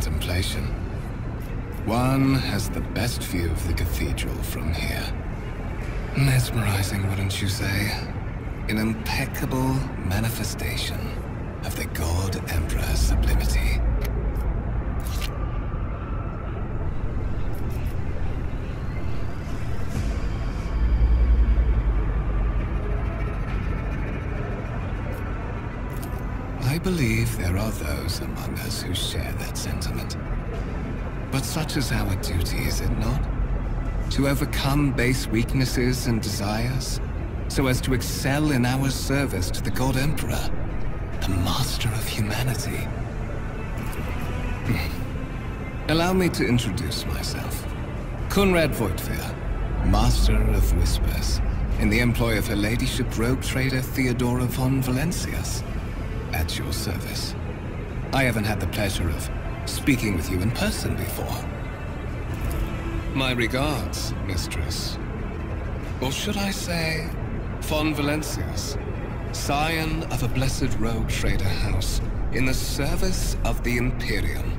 contemplation. One has the best view of the cathedral from here. Mesmerizing, wouldn't you say? An impeccable manifestation of the God Emperor's sublimity. I believe there are those among us who share that sentiment. But such is our duty, is it not? To overcome base weaknesses and desires, so as to excel in our service to the God Emperor, the master of humanity. Allow me to introduce myself. Conrad Voigtveer, Master of Whispers, in the employ of Her Ladyship RogueTrader Theodora von Valencius. At your service. I haven't had the pleasure of speaking with you in person before. My regards, mistress. Or should I say, von Valencius, scion of a blessed RogueTrader house in the service of the Imperium.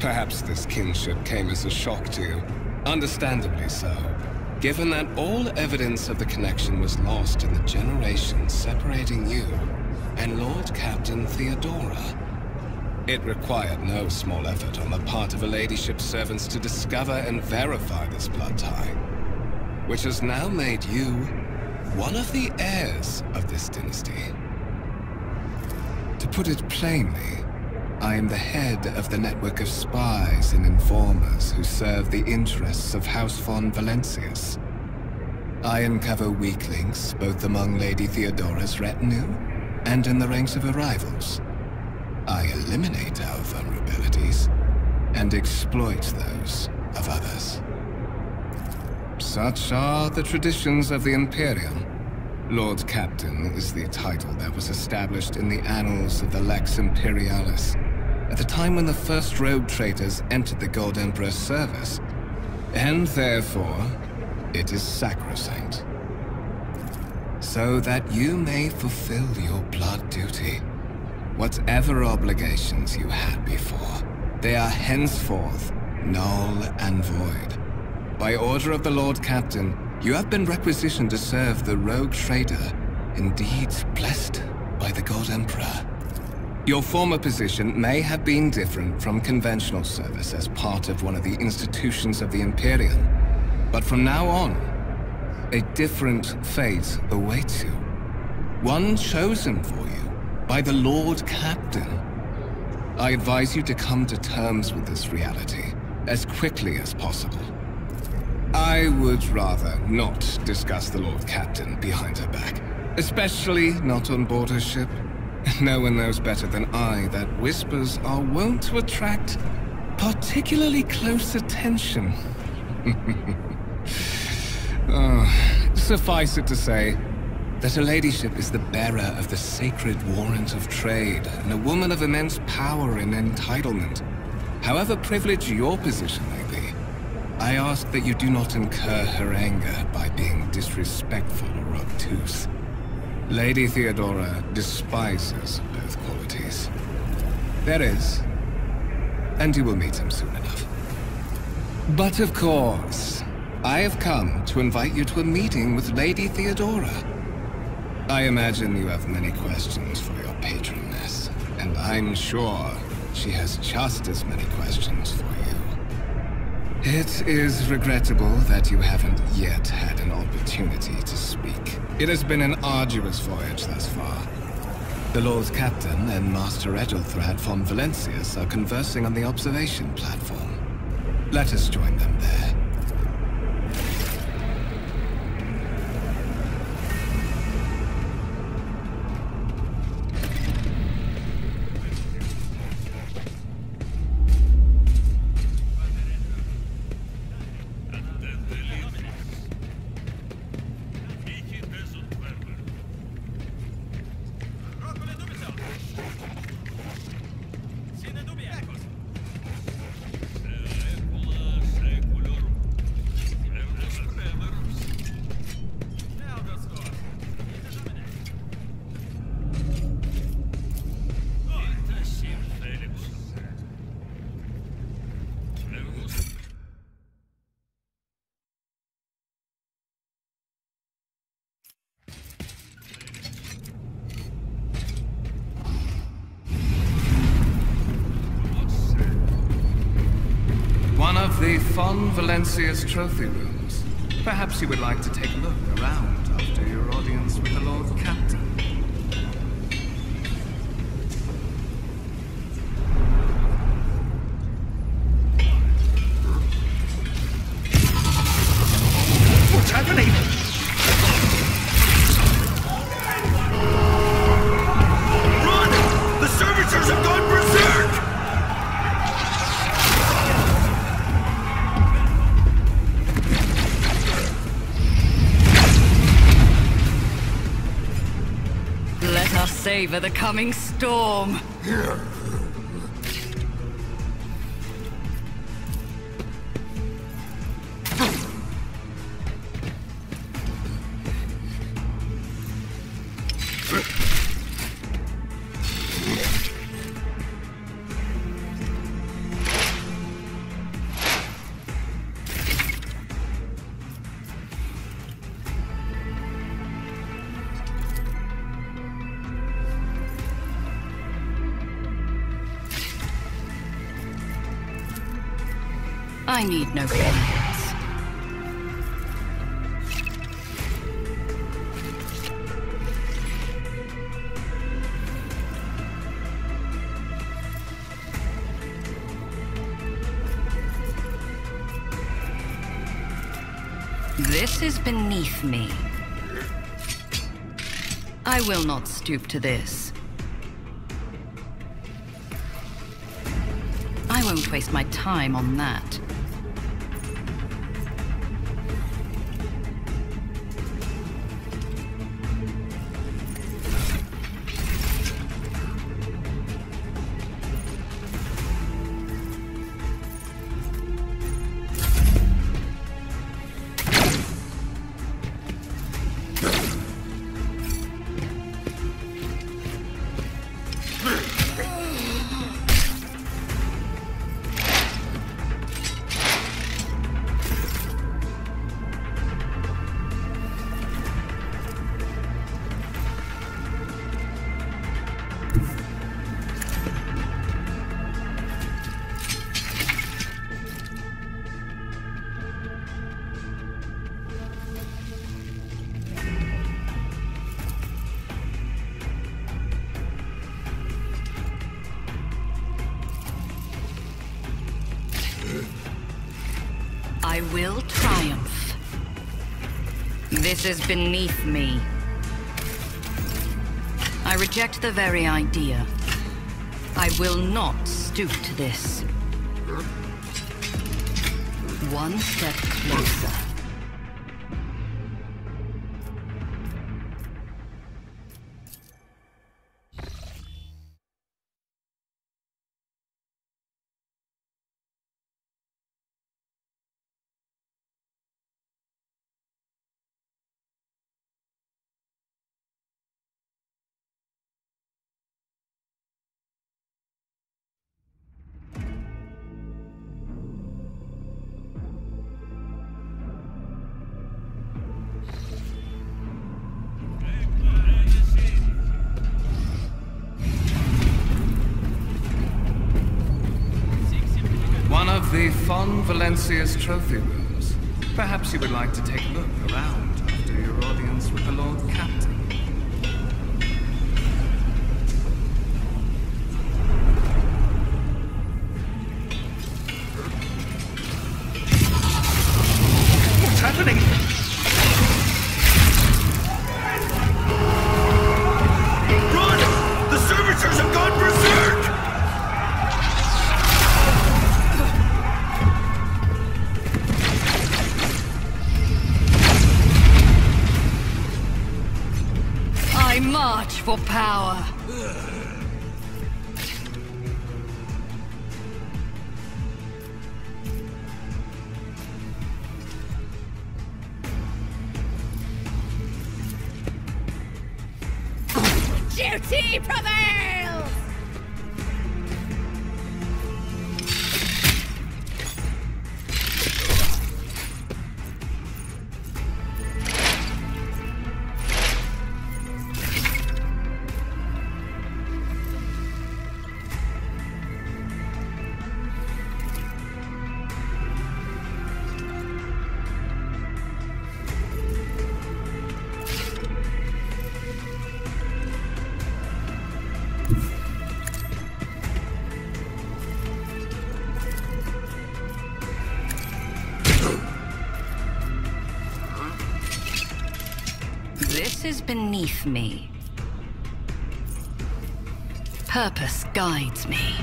Perhaps this kinship came as a shock to you, understandably so, given that all evidence of the connection was lost in the generations separating you and Lord Captain Theodora. It required no small effort on the part of Her Ladyship's servants to discover and verify this blood tie, which has now made you one of the heirs of this dynasty. To put it plainly, I am the head of the network of spies and informers who serve the interests of House von Valencius. I uncover weak links both among Lady Theodora's retinue and in the ranks of her rivals. I eliminate our vulnerabilities and exploit those of others. Such are the traditions of the Imperium. Lord Captain is the title that was established in the annals of the Lex Imperialis at the time when the first rogue traders entered the God Emperor's service, and therefore it is sacrosanct. So that you may fulfill your blood duty. Whatever obligations you had before, they are henceforth null and void. By order of the Lord Captain, you have been requisitioned to serve the RogueTrader, indeed blessed by the God Emperor. Your former position may have been different from conventional service as part of one of the institutions of the Imperium, but from now on, a different fate awaits you. One chosen for you by the Lord Captain. I advise you to come to terms with this reality as quickly as possible. I would rather not discuss the Lord Captain behind her back, especially not on board her ship. No one knows better than I that whispers are wont to attract particularly close attention. Suffice it to say that Her Ladyship is the bearer of the sacred warrant of trade and a woman of immense power and entitlement. However privileged your position may be, I ask that you do not incur her anger by being disrespectful or obtuse. Lady Theodora despises both qualities. There is, and you will meet him soon enough. But of course, I have come to invite you to a meeting with Lady Theodora. I imagine you have many questions for your patroness, and I'm sure she has just as many questions for you. It is regrettable that you haven't yet had an opportunity to speak. It has been an arduous voyage thus far. The Lord Captain and Master Edelthrad von Valencius are conversing on the observation platform. Let us join them there. One of the Fon Valencia's trophy rooms. Perhaps you would like to take a look around after your audience with the Lord Captain. What's happening? Run! The servitors have gone berserk! Let us savor the coming storm. I need no guidance. This is beneath me. I will not stoop to this. I won't waste my time on that. I will triumph. This is beneath me. I reject the very idea. I will not stoop to this. One step closer. One of the Fon Valencia's trophy rooms. Perhaps you would like to take a look around after your audience with the Lord Captain. What's happening? Run! The servitors have gone berserk! I march for power. Duty prevails! is beneath me. Purpose guides me.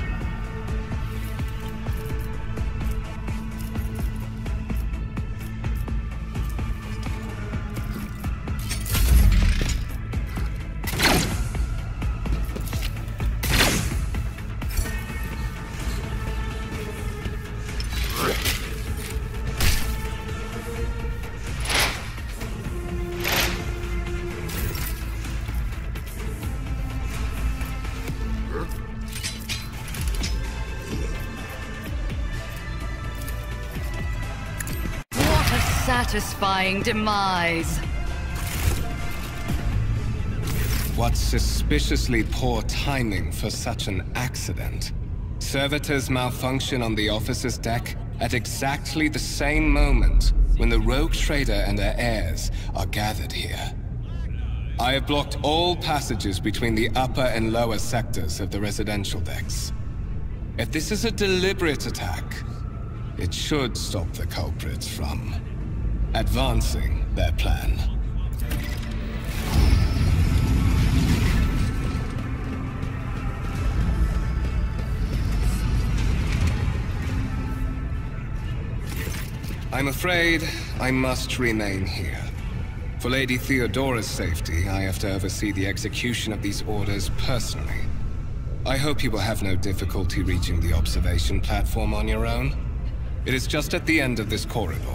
Satisfying demise. What suspiciously poor timing for such an accident. Servitors malfunction on the officer's deck at exactly the same moment when the rogue trader and her heirs are gathered here. I have blocked all passages between the upper and lower sectors of the residential decks. If this is a deliberate attack, it should stop the culprits from advancing their plan. I'm afraid I must remain here. For Lady Theodora's safety, I have to oversee the execution of these orders personally. I hope you will have no difficulty reaching the observation platform on your own. It is just at the end of this corridor.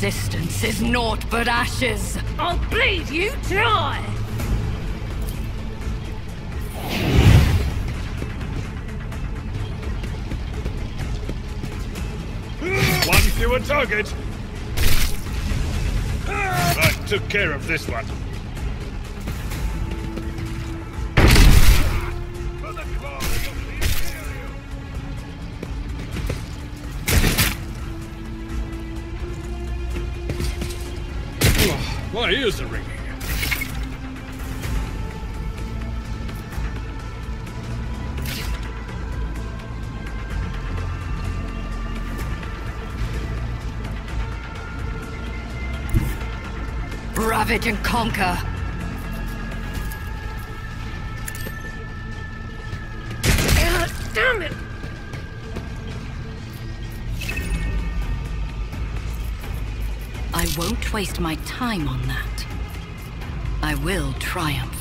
resistance is naught but ashes. I'll bleed you dry! One fewer target. I took care of this one. For the glory of the Imperium. My ears are ringing. Ravage and conquer. Damn it! I won't waste my time on that. I will triumph.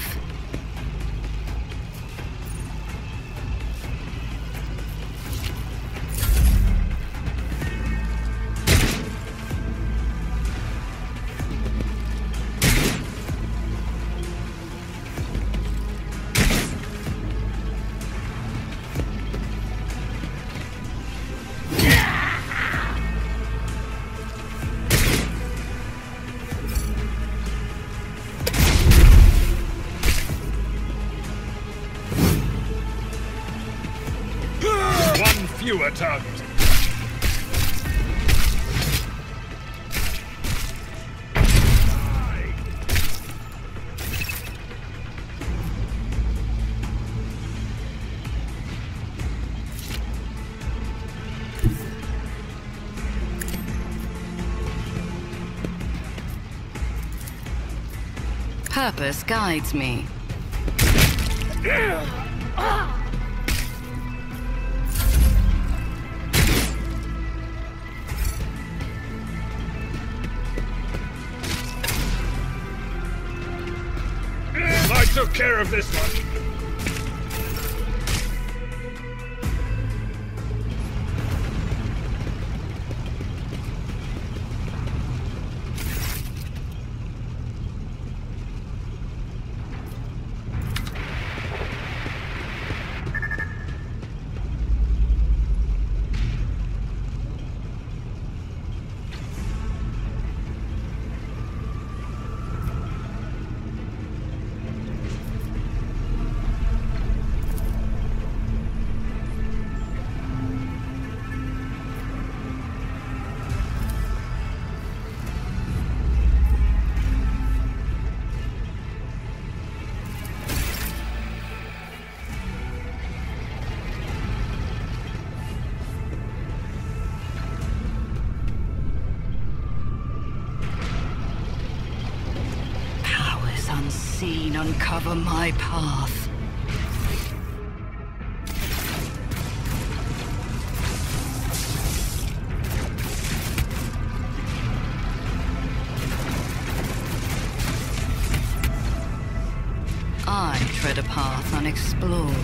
Fewer target. Purpose guides me. I took care of this one. Unseen, uncover my path. I tread a path unexplored.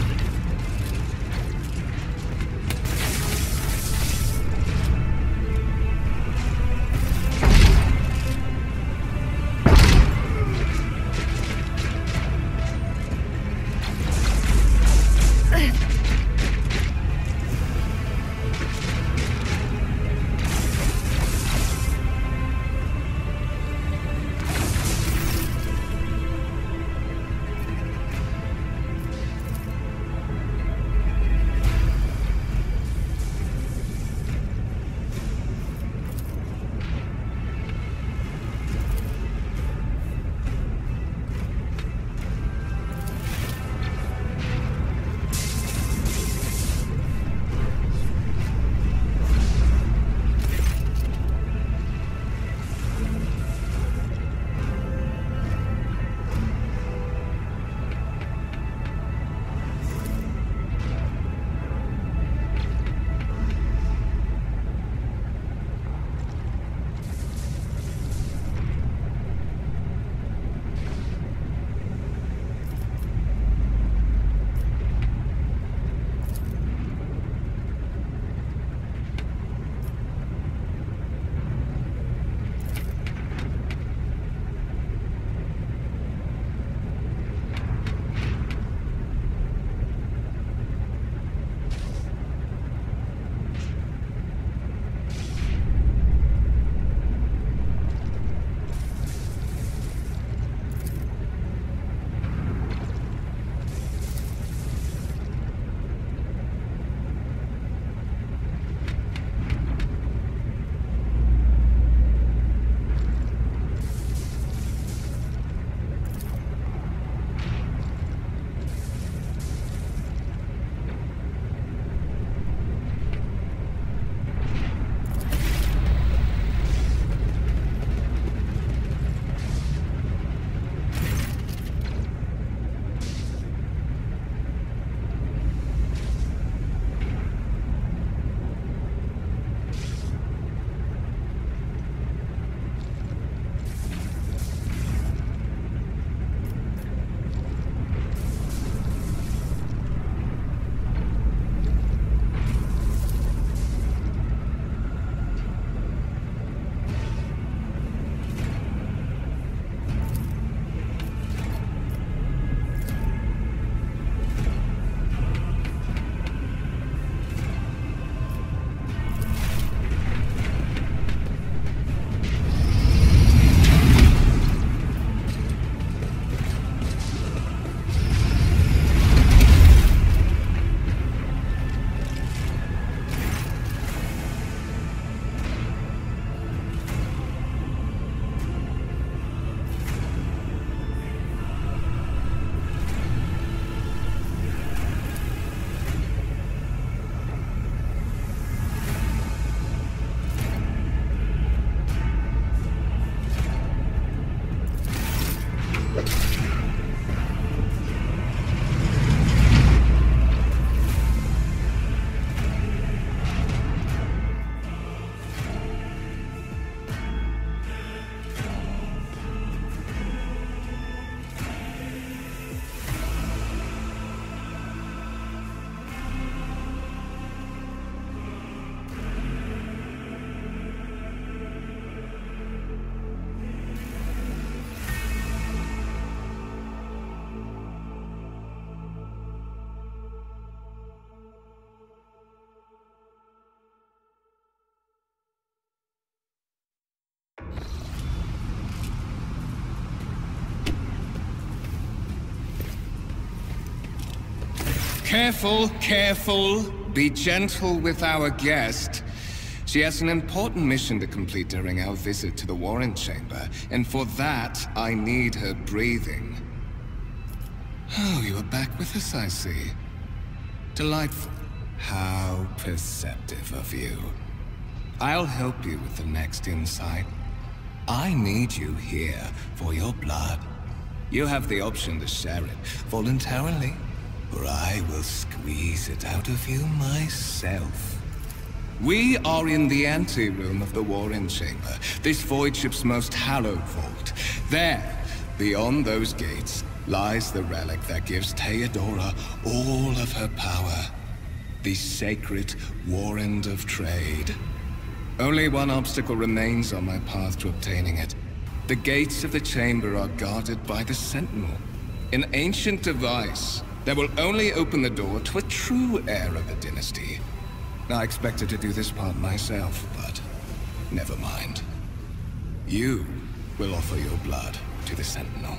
Careful, careful. Be gentle with our guest. She has an important mission to complete during our visit to the Warren Chamber, and for that, I need her breathing. Oh, you are back with us, I see. Delightful. How perceptive of you. I'll help you with the next insight. I need you here for your blood. You have the option to share it voluntarily, or I will squeeze it out of you myself. We are in the anteroom of the Warren Chamber, this void ship's most hallowed vault. There, beyond those gates, lies the relic that gives Theodora all of her power. The sacred Warrant of Trade. Only one obstacle remains on my path to obtaining it. The gates of the chamber are guarded by the Sentinel, an ancient device that will only open the door to a true heir of the dynasty. I expected to do this part myself, but never mind. You will offer your blood to the Sentinel.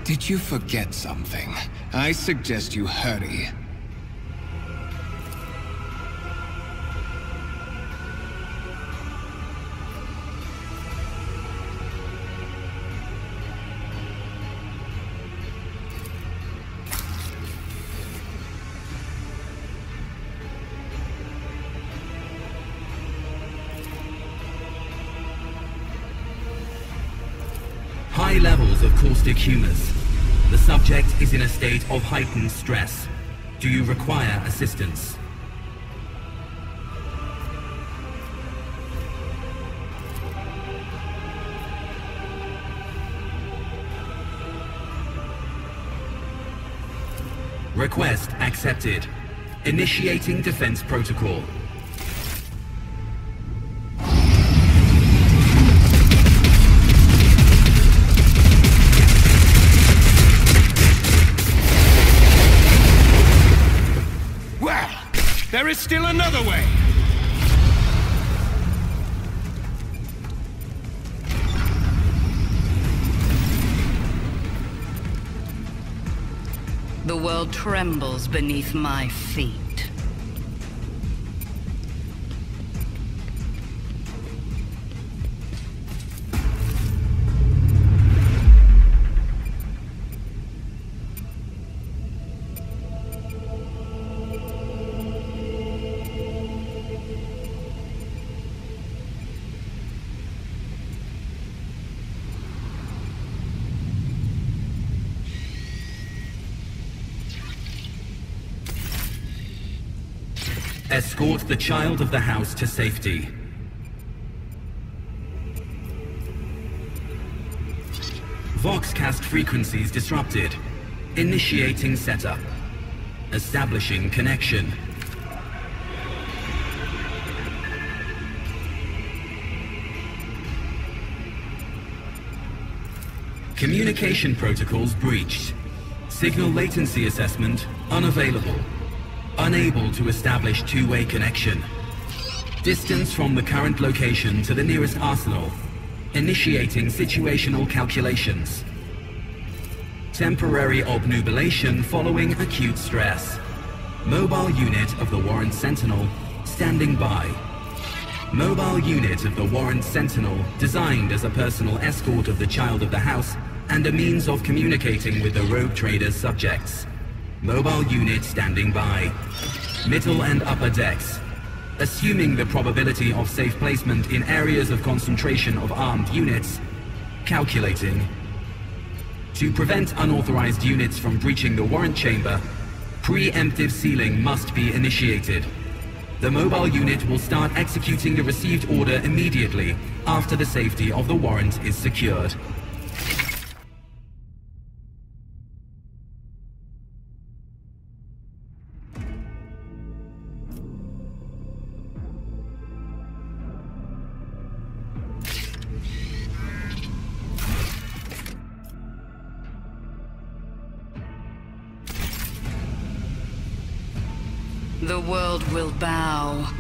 Did you forget something? I suggest you hurry. High levels of caustic humors. The subject is in a state of heightened stress. Do you require assistance? Request accepted. Initiating defense protocol. There is still another way! The world trembles beneath my feet. Escort the child of the house to safety. Voxcast frequencies disrupted. Initiating setup. Establishing connection. Communication protocols breached. Signal latency assessment unavailable. Unable to establish two-way connection. Distance from the current location to the nearest arsenal. Initiating situational calculations. Temporary obnubilation following acute stress. Mobile unit of the Warrant Sentinel standing by. Mobile unit of the Warrant Sentinel designed as a personal escort of the child of the house and a means of communicating with the RogueTrader's subjects. Mobile unit standing by. Middle and upper decks. Assuming the probability of safe placement in areas of concentration of armed units. Calculating. To prevent unauthorized units from breaching the warrant chamber, preemptive sealing must be initiated. The mobile unit will start executing the received order immediately after the safety of the warrant is secured. The world will bow.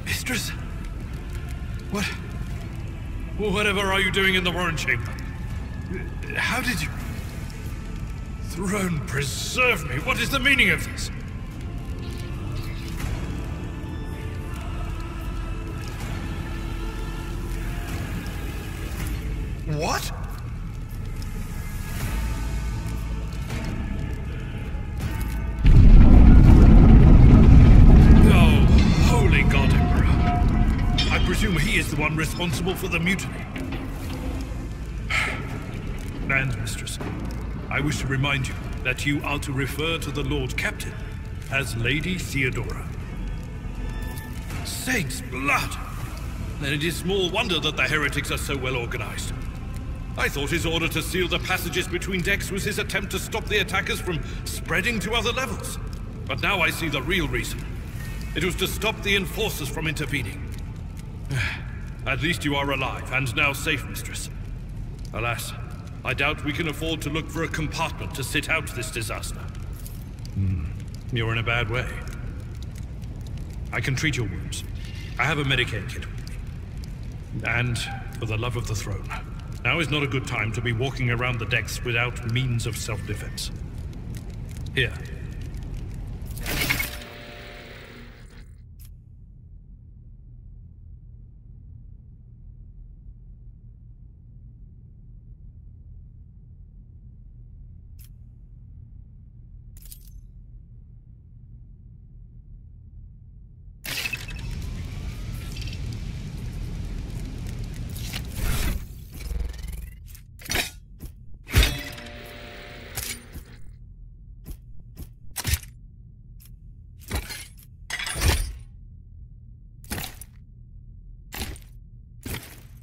Mistress? What? Whatever are you doing in the warrant chamber? How did you... Throne preserve me! What is the meaning of this? What? Oh, holy God, Emperor. I presume he is the one responsible for the mutiny. And, Mistress, I wish to remind you that you are to refer to the Lord Captain as Lady Theodora. Saints' blood! Then it is small wonder that the heretics are so well organized. I thought his order to seal the passages between decks was his attempt to stop the attackers from spreading to other levels. But now I see the real reason. It was to stop the enforcers from intervening. At least you are alive, and now safe, Mistress. Alas, I doubt we can afford to look for a compartment to sit out this disaster. You're in a bad way. I can treat your wounds. I have a Medicaid kit with me. And, for the love of the throne, now is not a good time to be walking around the decks without means of self-defense. Here.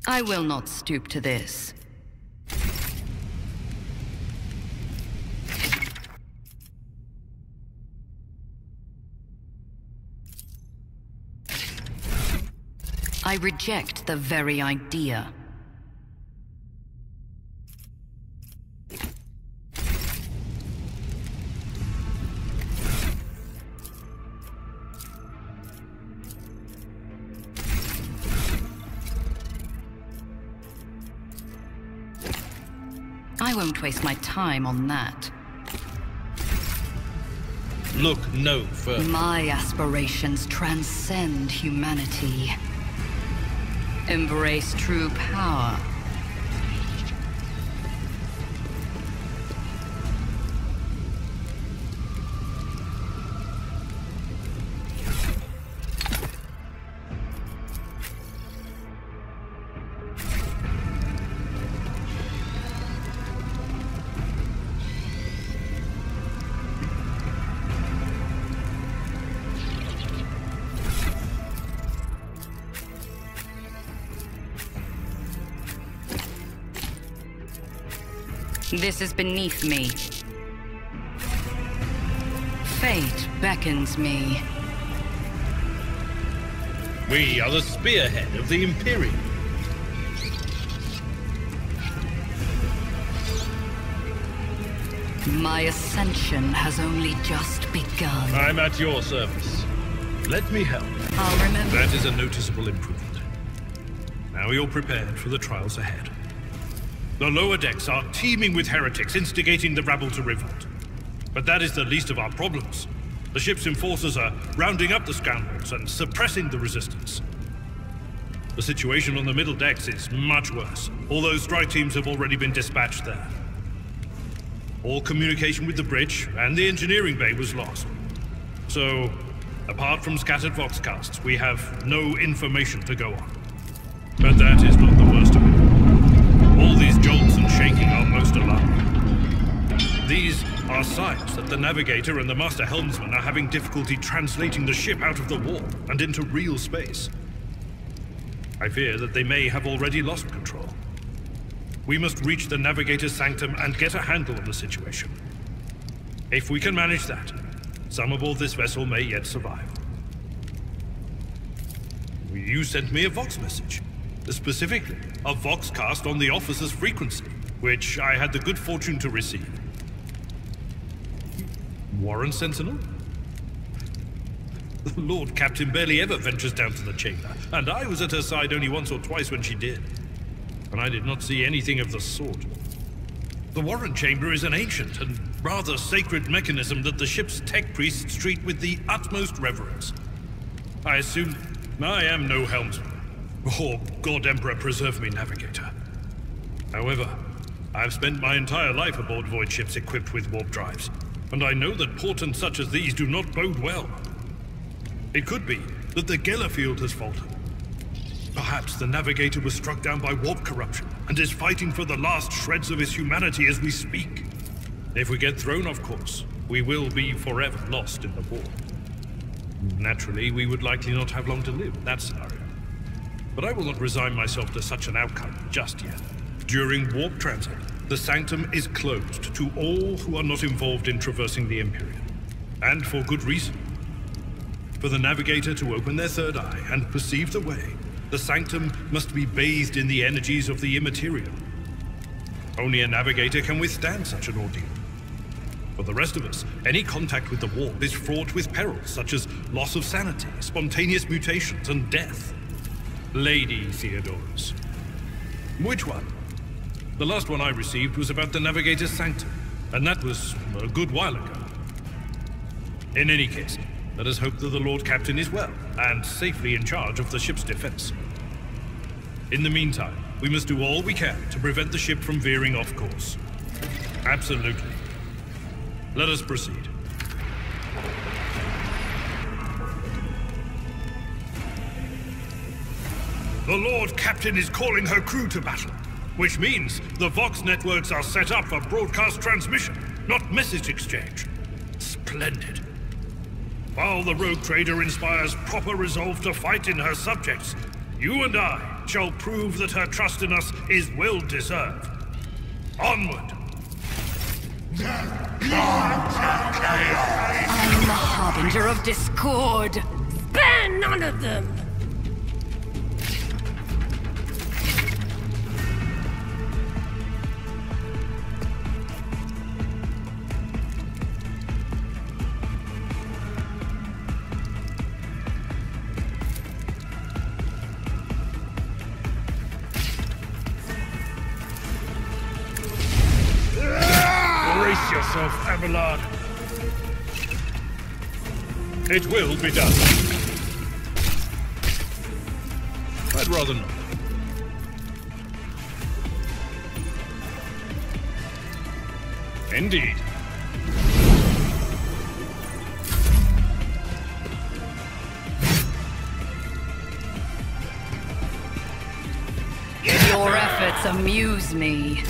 I will not stoop to this. I reject the very idea. I won't waste my time on that. Look no further. My aspirations transcend humanity. Embrace true power. This is beneath me. Fate beckons me. We are the spearhead of the Imperium. My ascension has only just begun. I'm at your service. Let me help. I'll remember. That is a noticeable improvement. Now you're prepared for the trials ahead. The lower decks are teeming with heretics instigating the rabble to revolt. But that is the least of our problems. The ship's enforcers are rounding up the scoundrels and suppressing the resistance. The situation on the middle decks is much worse, although strike teams have already been dispatched there. All communication with the bridge and the engineering bay was lost. So, apart from scattered voxcasts, we have no information to go on. But that is not the worst of it. All these jolts and shaking are most alarming. These are signs that the navigator and the master helmsman are having difficulty translating the ship out of the warp and into real space. I fear that they may have already lost control. We must reach the navigator's sanctum and get a handle on the situation. If we can manage that, some aboard this vessel may yet survive. You sent me a Vox message. Specifically, a Voxcast on the officer's frequency, which I had the good fortune to receive. Warren Sentinel? The Lord Captain barely ever ventures down to the chamber, and I was at her side only once or twice when she did. And I did not see anything of the sort. The Warren Chamber is an ancient and rather sacred mechanism that the ship's tech priests treat with the utmost reverence. I assume I am no helmsman, or God Emperor preserve me navigator. However, I've spent my entire life aboard void ships equipped with warp drives, and I know that portents such as these do not bode well. It could be that the Geller field has faltered. Perhaps the navigator was struck down by warp corruption and is fighting for the last shreds of his humanity as we speak. If we get thrown off course, we will be forever lost in the warp. Naturally, we would likely not have long to live in that scenario. But I will not resign myself to such an outcome just yet. During warp transit, the sanctum is closed to all who are not involved in traversing the Imperium. And for good reason. For the navigator to open their third eye and perceive the way, the sanctum must be bathed in the energies of the immaterial. Only a navigator can withstand such an ordeal. For the rest of us, any contact with the warp is fraught with perils such as loss of sanity, spontaneous mutations, and death. Lady Theodorus. Which one? The last one I received was about the navigator's sanctum, and that was a good while ago. In any case, let us hope that the Lord Captain is well, and safely in charge of the ship's defense. In the meantime, we must do all we can to prevent the ship from veering off course. Absolutely. Let us proceed. The Lord Captain is calling her crew to battle, which means the Vox networks are set up for broadcast transmission, not message exchange. Splendid. While the Rogue Trader inspires proper resolve to fight in her subjects, you and I shall prove that her trust in us is well deserved. Onward! I'm the harbinger of discord. Spare none of them! Brace yourself, Abelard. It will be done. I'd rather not. Indeed. Your efforts amuse me.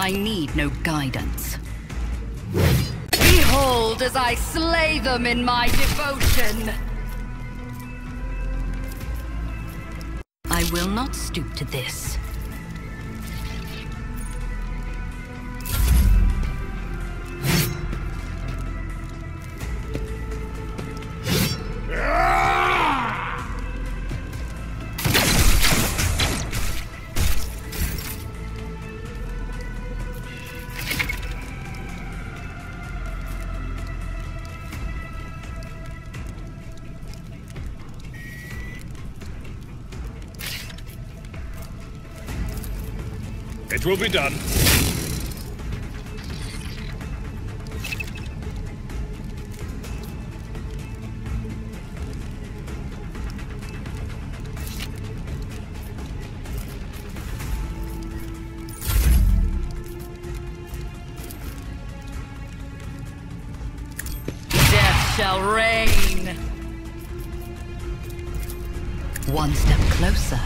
I need no guidance. Behold as I slay them in my devotion! I will not stoop to this. It will be done. Death shall reign. One step closer.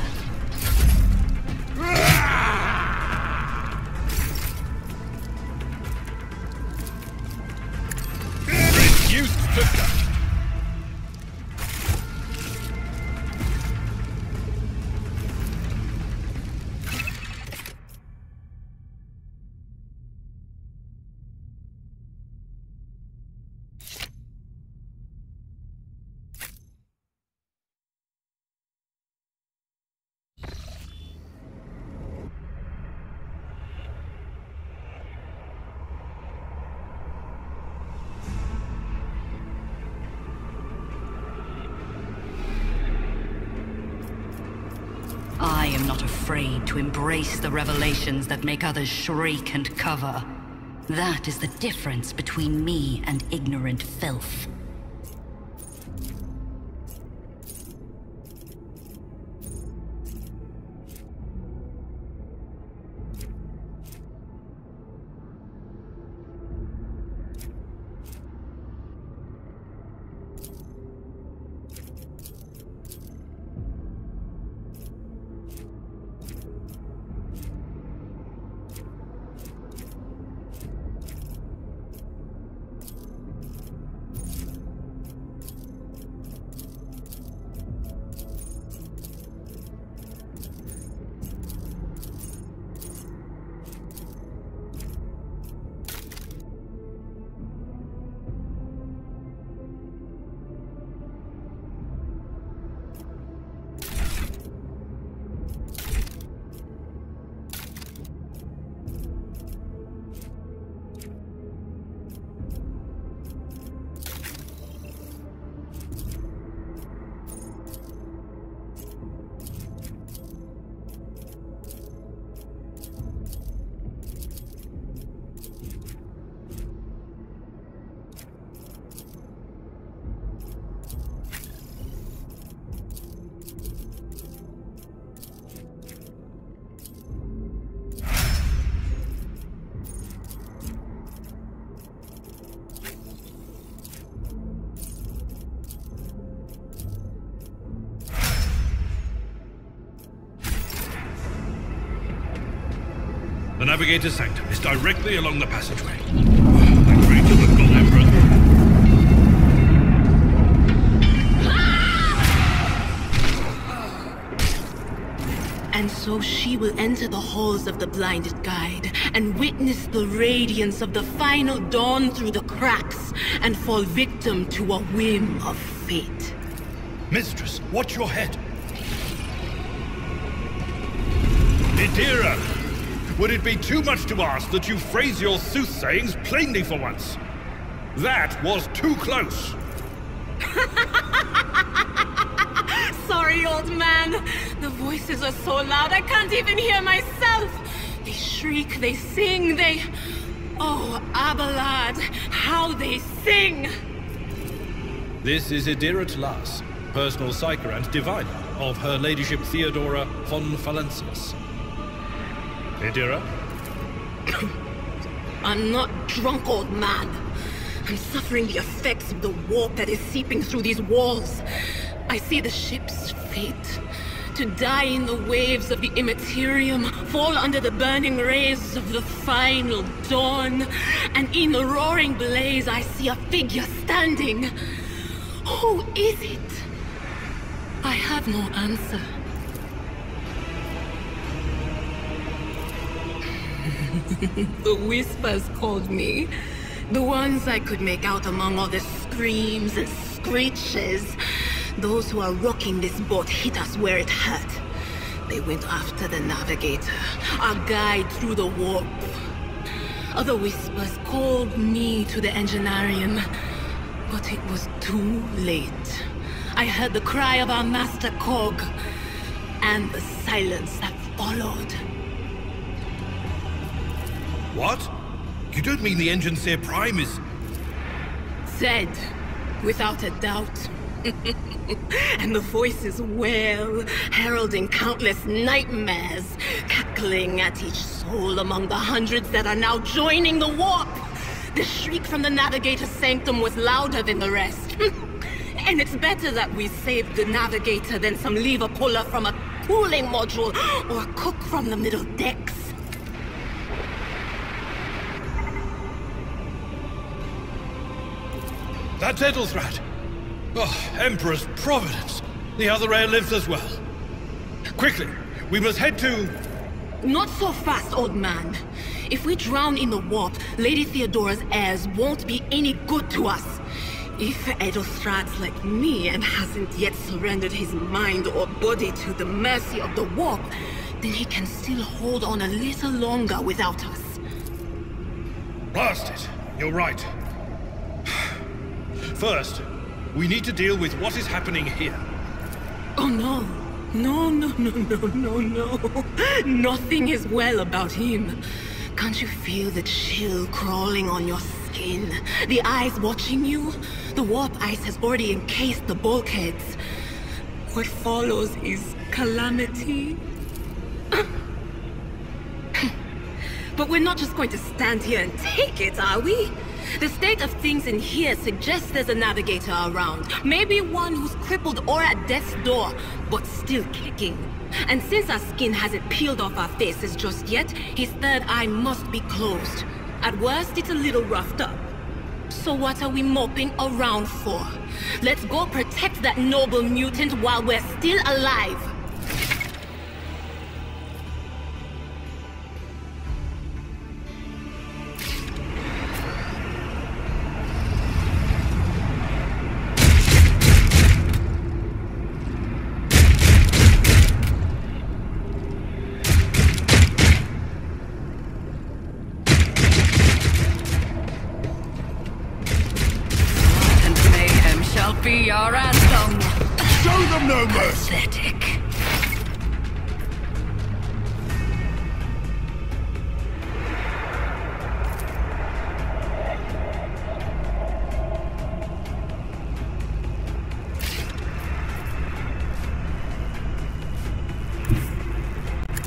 I am not afraid to embrace the revelations that make others shriek and cover. That is the difference between me and ignorant filth. The Navigator's Sanctum is directly along the passageway. The great Little Emperor. And so she will enter the halls of the blinded guide and witness the radiance of the final dawn through the cracks and fall victim to a whim of fate. Mistress, watch your head. Idira! Would it be too much to ask that you phrase your soothsayings plainly for once? That was too close. Sorry, old man. The voices are so loud I can't even hear myself. They shriek, they sing, they... Oh, Abelard, how they sing! This is Idira Tlas, personal psyker and diviner of Her Ladyship Theodora von Valencius. Idira? I'm not drunk, old man. I'm suffering the effects of the warp that is seeping through these walls. I see the ship's fate. To die in the waves of the immaterium, fall under the burning rays of the final dawn. And in the roaring blaze, I see a figure standing. Who is it? I have no answer. The whispers called me. The ones I could make out among all the screams and screeches. Those who are rocking this boat hit us where it hurt. They went after the navigator, our guide through the warp. Other whispers called me to the engineering, but it was too late. I heard the cry of our master cog, and the silence that followed. What? You don't mean the Enginseer Prime is... Said, without a doubt. And the voices wail, heralding countless nightmares, cackling at each soul among the hundreds that are now joining the warp. The shriek from the Navigator's sanctum was louder than the rest. And it's better that we saved the Navigator than some lever puller from a cooling module or a cook from the middle decks. That's Edelthrat! Oh, Emperor's Providence! The other heir lives as well. Quickly, we must head to... Not so fast, old man. If we drown in the warp, Lady Theodora's heirs won't be any good to us. If Edelthrat's like me and hasn't yet surrendered his mind or body to the mercy of the warp, then he can still hold on a little longer without us. Blast it! You're right. First, we need to deal with what is happening here. Oh no. No. Nothing is well about him. Can't you feel the chill crawling on your skin? The eyes watching you? The warp ice has already encased the bulkheads. What follows is calamity. But we're not just going to stand here and take it, are we? The state of things in here suggests there's a navigator around. Maybe one who's crippled or at death's door, but still kicking. And since our skin hasn't peeled off our faces just yet, his third eye must be closed. At worst, it's a little roughed up. So what are we moping around for? Let's go protect that noble mutant while we're still alive. Be our anthem. Show them no mercy. Pathetic.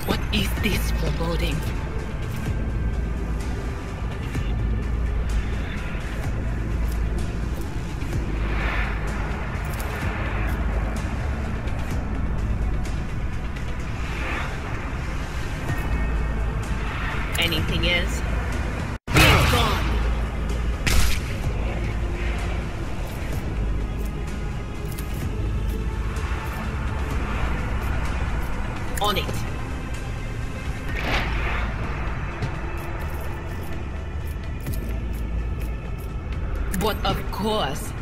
What is this foreboding? Anything is? Be gone! On it! But of course.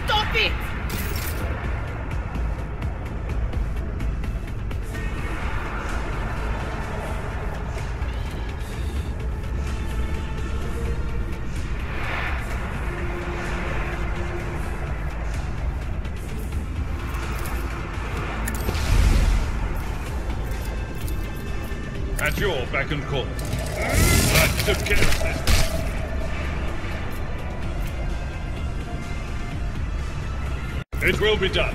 Stop it! At your beck and call. That took care of this. It will be done.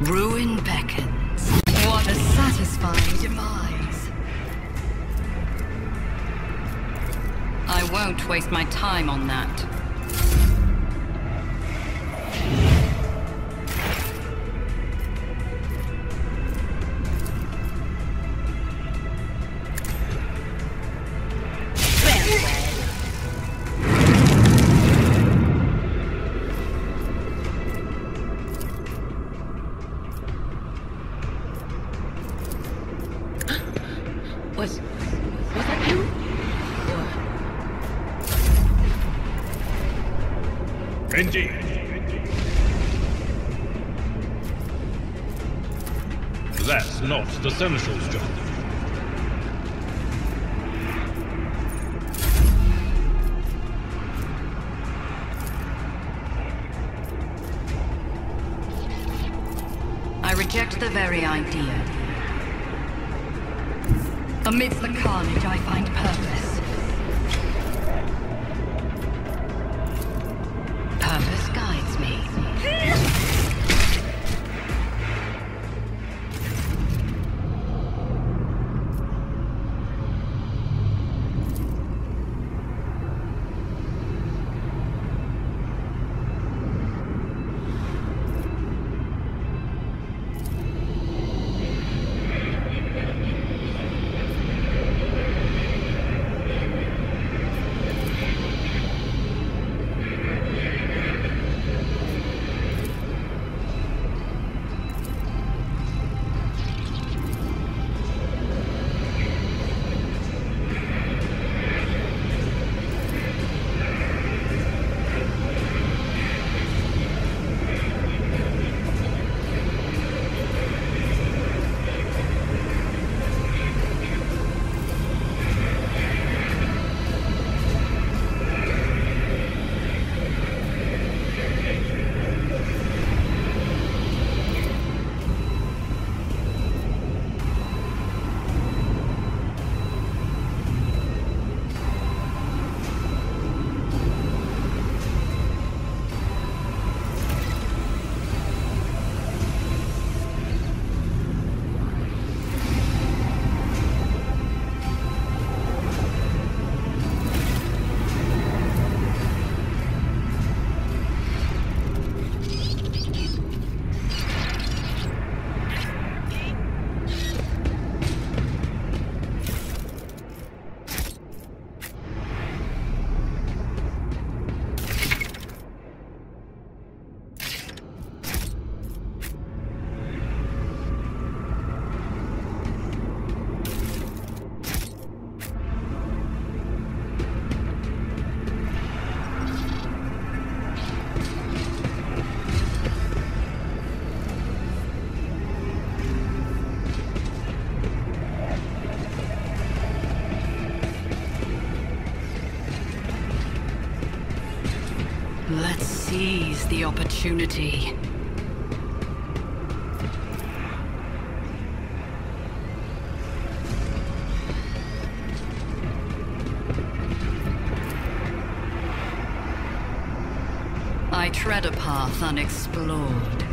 Ruin beckons. What a satisfying demise. I won't waste my time on that. Was that you? Or... Indeed. That's not the Seneschal's job. I reject the very idea. Amidst the carnage, I find purpose. Purpose guides me. Let's seize the opportunity. I tread a path unexplored.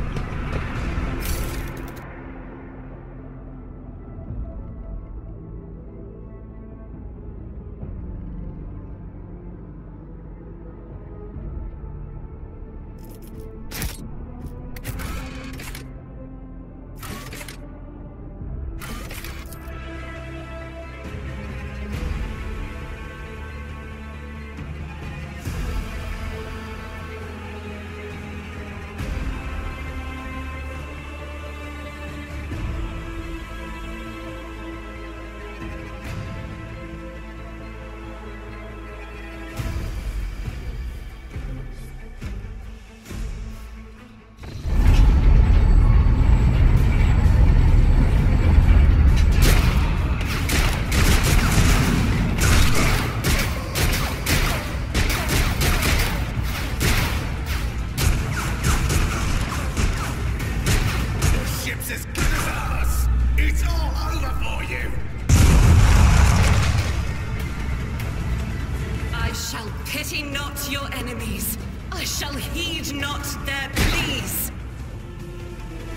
Pity not your enemies. I shall heed not their pleas.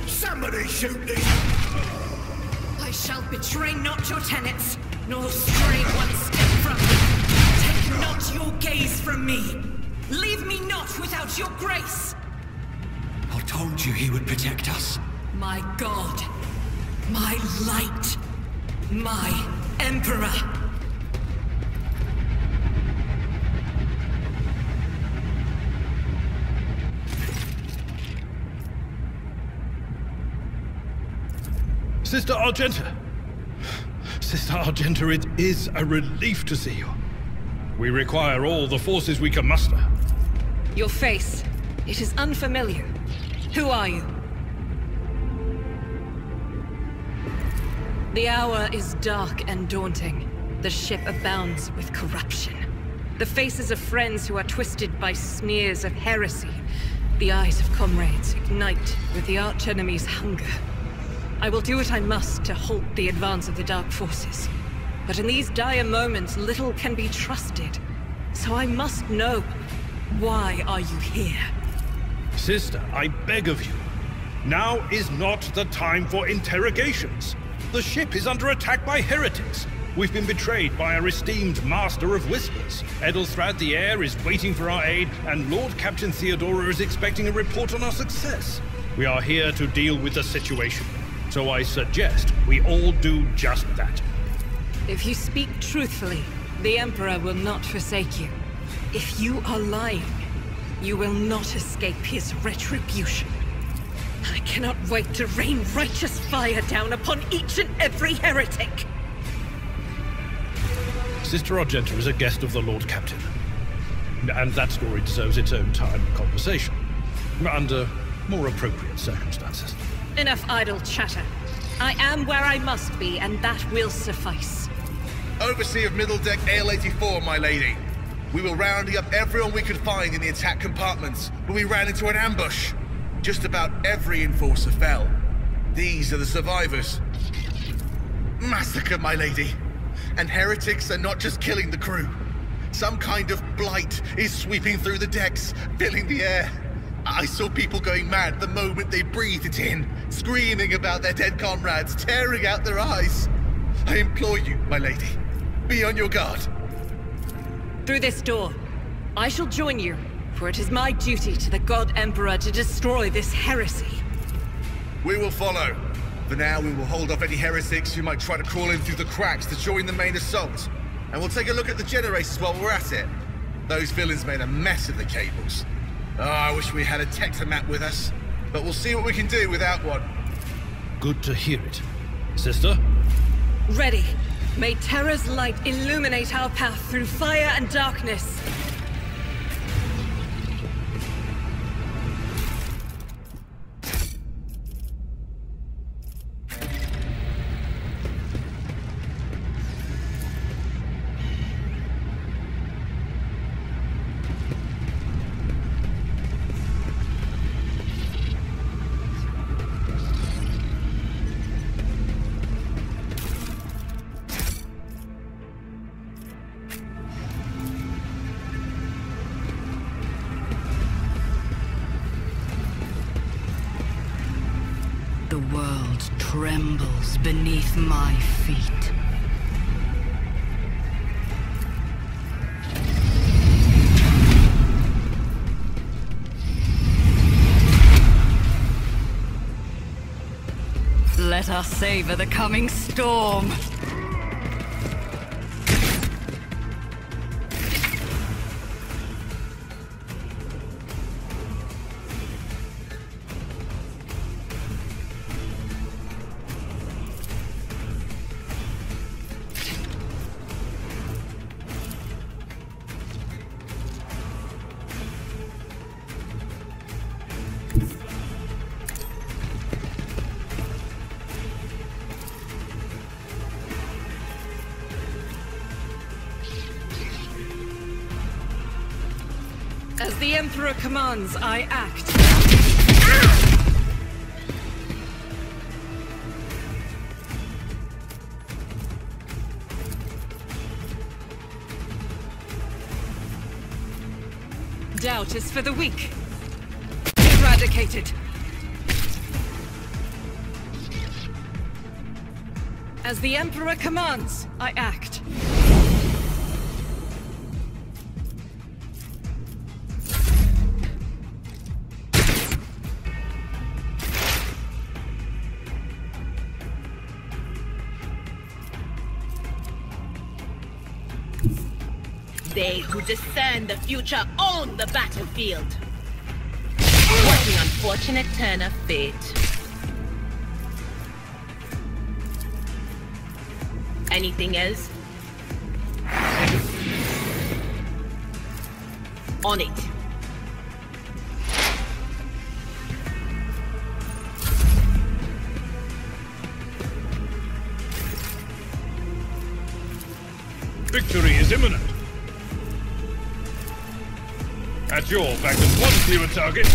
Some somebody shoot these... I shall betray not your tenets, nor stray one step from me. Take not your gaze from me. Leave me not without your grace. I told you he would protect us. My God, my light, my Emperor. Sister Argenta! Sister Argenta, it is a relief to see you. We require all the forces we can muster. Your face, it is unfamiliar. Who are you? The hour is dark and daunting. The ship abounds with corruption. The faces of friends who are twisted by sneers of heresy. The eyes of comrades ignite with the archenemy's hunger. I will do what I must to halt the advance of the Dark Forces. But in these dire moments, little can be trusted. So I must know, why are you here? Sister, I beg of you. Now is not the time for interrogations. The ship is under attack by heretics. We've been betrayed by our esteemed Master of Whispers. Edelstrad the Heir is waiting for our aid, and Lord Captain Theodora is expecting a report on our success. We are here to deal with the situation. So I suggest we all do just that. If you speak truthfully, the Emperor will not forsake you. If you are lying, you will not escape his retribution. I cannot wait to rain righteous fire down upon each and every heretic. Sister Argenta is a guest of the Lord Captain. And that story deserves its own time and conversation. Under more appropriate circumstances. Enough idle chatter. I am where I must be, and that will suffice. Overseer of Middle Deck AL-84, my lady. We were rounding up everyone we could find in the attack compartments when we ran into an ambush. Just about every enforcer fell. These are the survivors. Massacre, my lady. And heretics are not just killing the crew. Some kind of blight is sweeping through the decks, filling the air. I saw people going mad the moment they breathed it in, screaming about their dead comrades, tearing out their eyes. I implore you, my lady, be on your guard. Through this door, I shall join you, for it is my duty to the God Emperor to destroy this heresy. We will follow. For now, we will hold off any heretics who might try to crawl in through the cracks to join the main assault. And we'll take a look at the generators while we're at it. Those villains made a mess of the cables. Oh, I wish we had a Tectomat with us. But we'll see what we can do without one. Good to hear it. Sister? Ready. May Terra's light illuminate our path through fire and darkness. The world trembles beneath my feet. Let us savor the coming storm. As the Emperor commands, I act. Doubt is for the weak. Eradicated. As the Emperor commands, I act. They who discern the future own the battlefield. What an unfortunate turn of fate. Anything else? On it. Victory is imminent. At your back and one fewer target.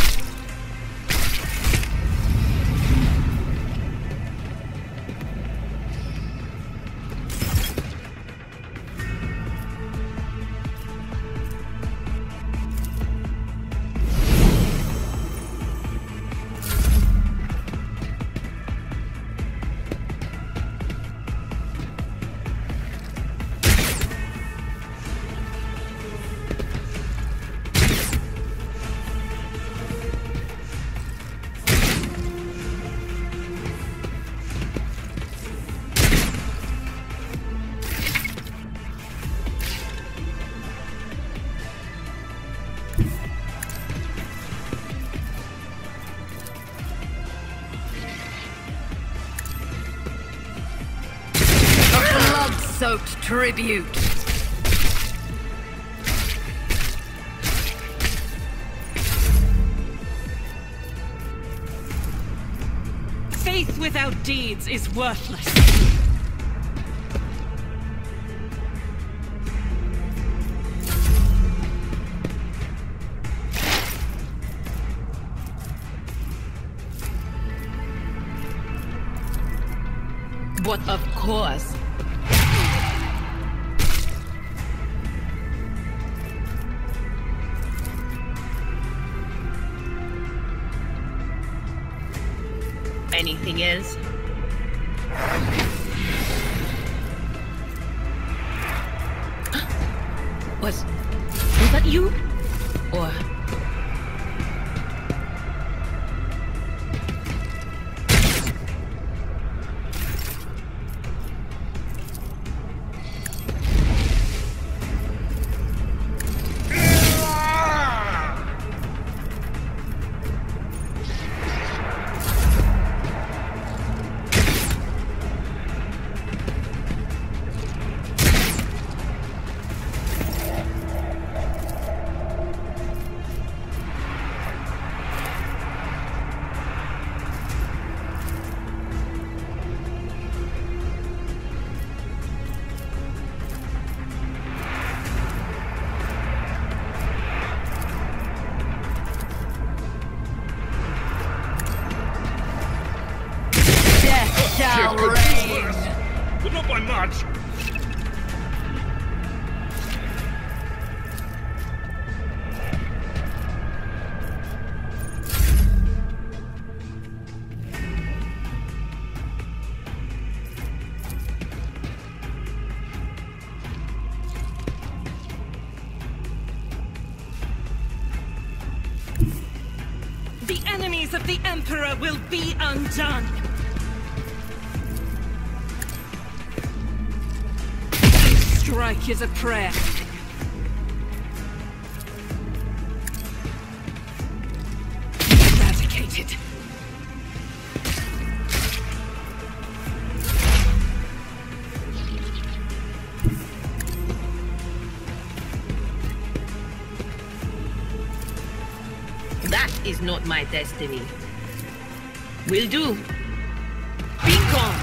Soaked tribute. Faith without deeds is worthless. But of course. Anything else? Was that you? Or... Shall reign. But not by much. The enemies of the Emperor will be undone. Strike is a prayer. Eradicated. That is not my destiny. Will do. Be gone.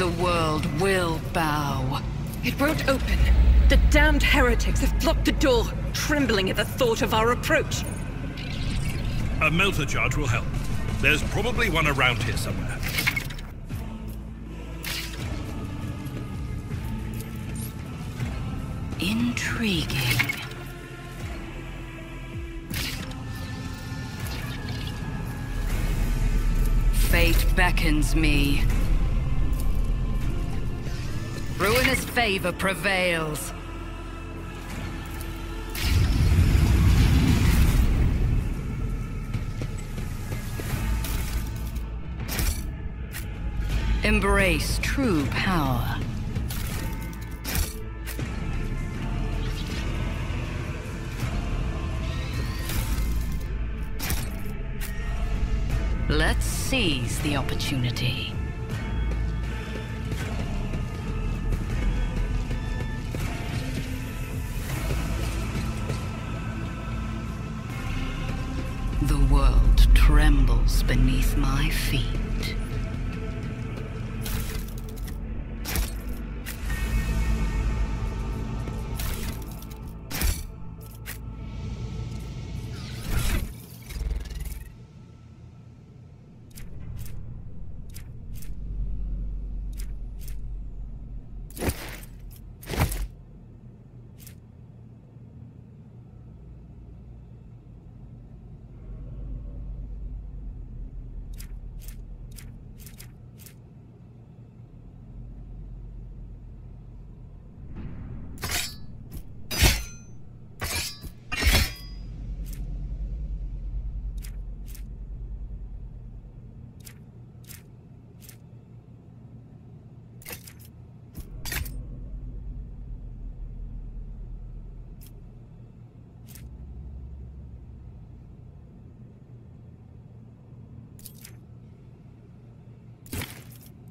The world will bow. It won't open. The damned heretics have blocked the door, trembling at the thought of our approach. A melter charge will help. There's probably one around here somewhere. Intriguing. Fate beckons me. Ruinous favor prevails. Embrace true power. Let's seize the opportunity. The world trembles beneath my feet.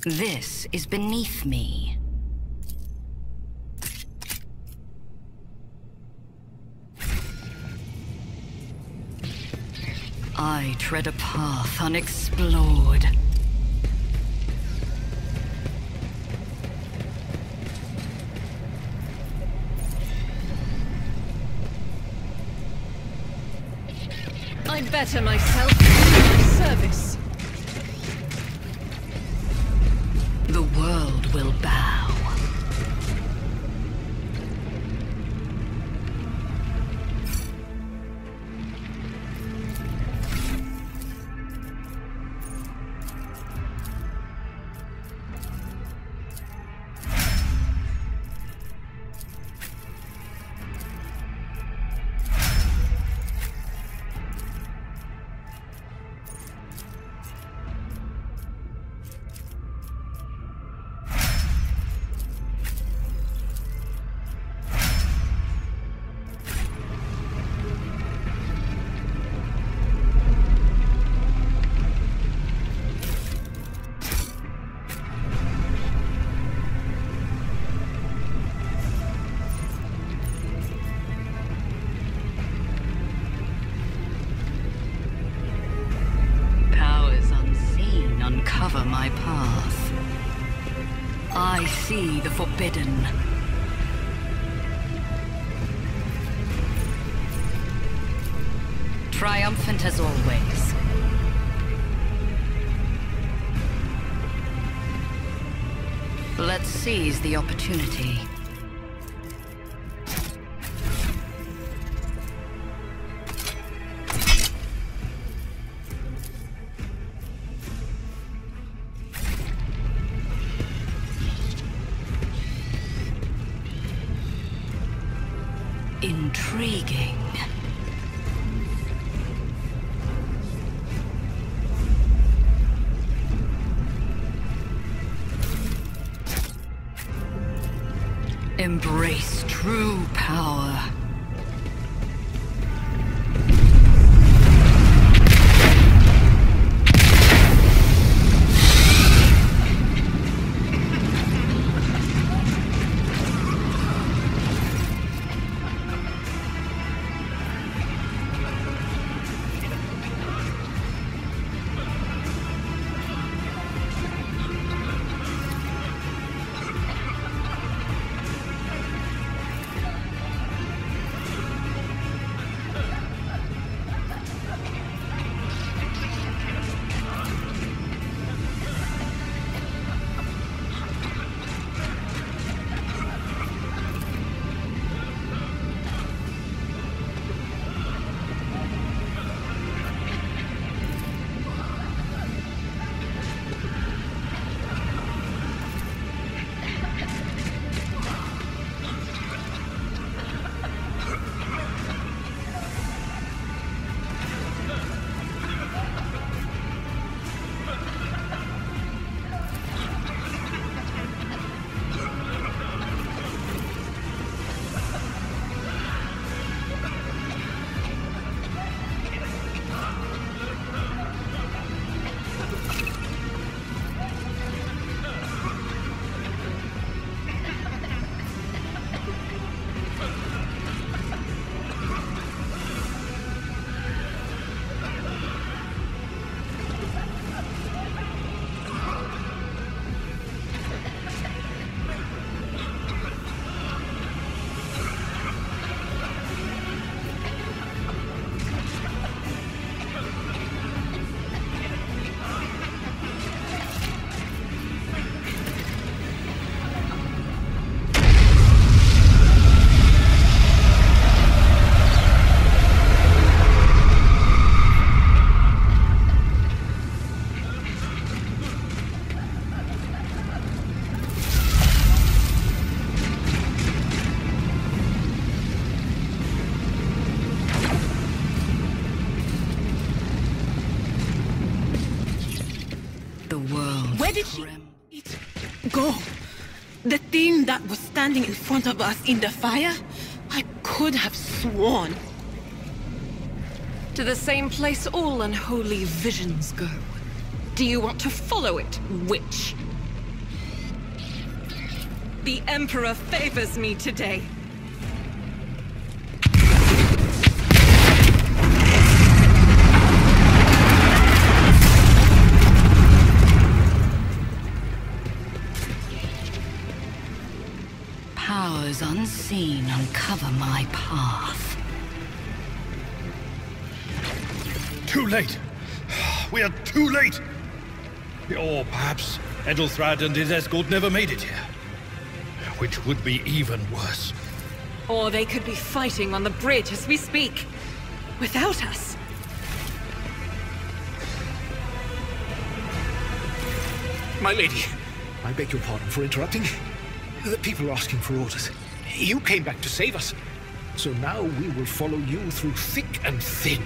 This is beneath me. I tread a path unexplored. I better myself in my service. The world will bow. Cover my path. I see the forbidden. Triumphant as always. Let's seize the opportunity. Intriguing. Embrace true power. did he... go? The thing that was standing in front of us in the fire? I could have sworn. To the same place all unholy visions go. Do you want to follow it, witch? The Emperor favors me today. Powers unseen uncover my path. Too late! We are too late! Or perhaps Edelthrad and his escort never made it here. Which would be even worse. Or they could be fighting on the bridge as we speak. Without us. My lady, I beg your pardon for interrupting. The people are asking for orders. You came back to save us. So now we will follow you through thick and thin.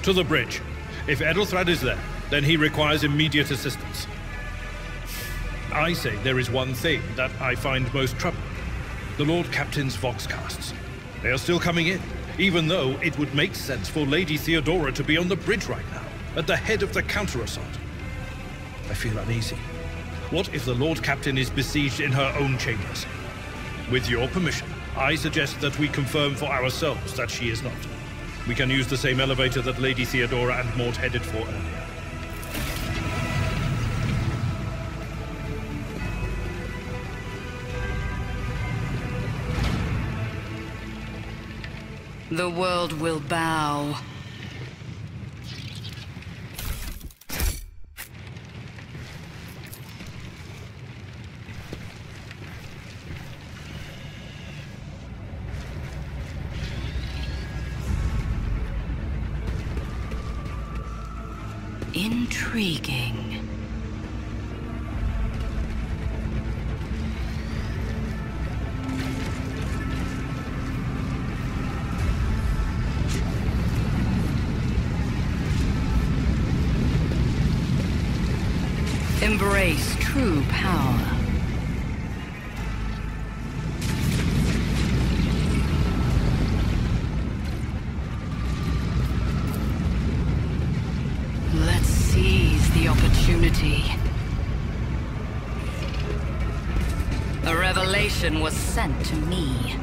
To the bridge. If Edelthrad is there, then he requires immediate assistance. I say there is one thing that I find most troubling. The Lord Captain's Voxcasts. They are still coming in, even though it would make sense for Lady Theodora to be on the bridge right now, at the head of the counter-assault. I feel uneasy. What if the Lord Captain is besieged in her own chambers? With your permission, I suggest that we confirm for ourselves that she is not. We can use the same elevator that Lady Theodora and Mort headed for earlier. The world will bow. Intriguing. Embrace true power. Let's seize the opportunity. A revelation was sent to me.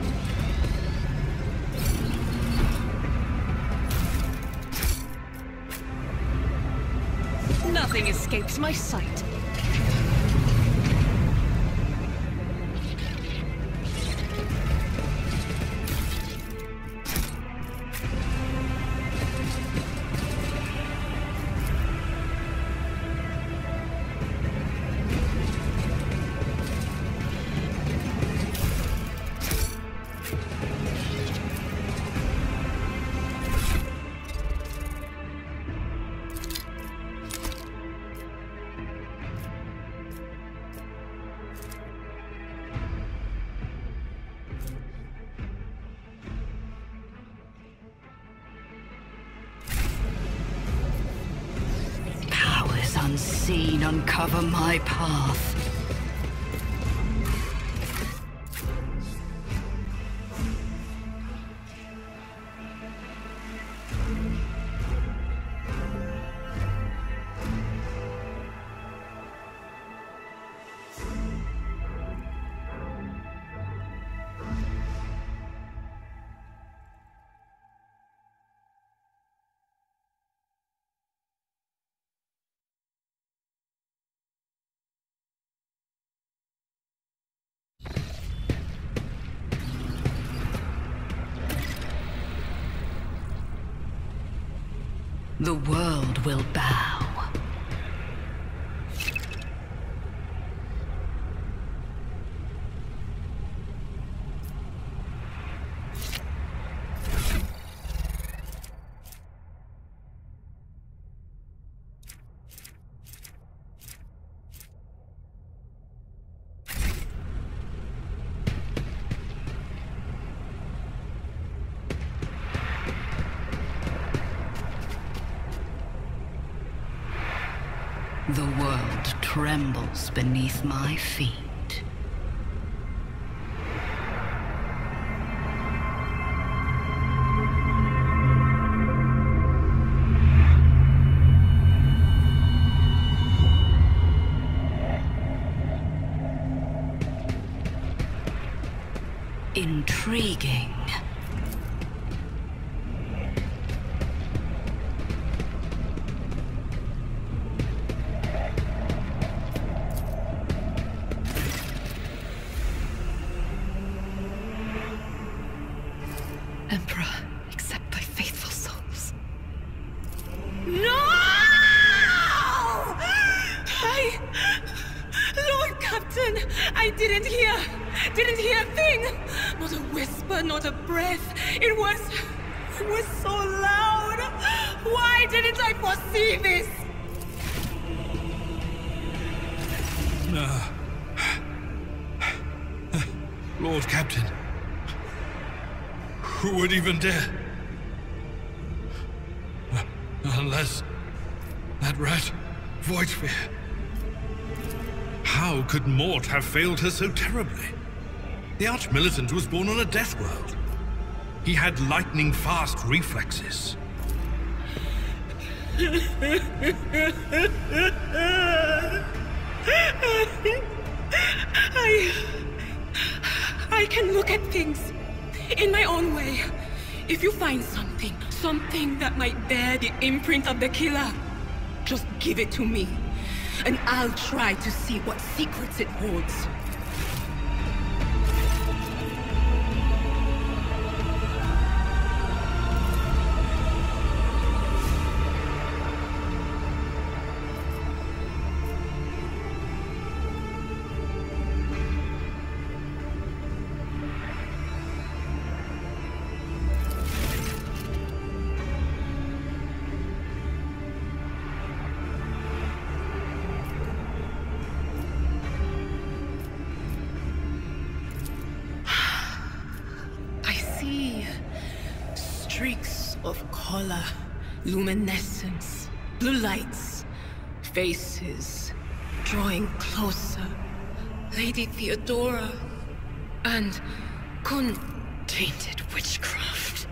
Nothing escapes my sight. Unseen uncover my path. The world will bow. The world trembles beneath my feet. Intriguing. Emperor, accept thy faithful souls. No! Lord Captain, I didn't hear a thing. Not a whisper, not a breath. It was so loud. Why didn't I foresee this? Lord Captain. Who would even dare? Unless that rat, Voidsphere. How could Mort have failed her so terribly? The Arch-Militant was born on a death world. He had lightning-fast reflexes. I can look at things in my own way. If you find something that might bear the imprint of the killer, just give it to me, and I'll try to see what secrets it holds. Streaks of color, luminescence, blue lights, faces, drawing closer. Lady Theodora, and tainted witchcraft.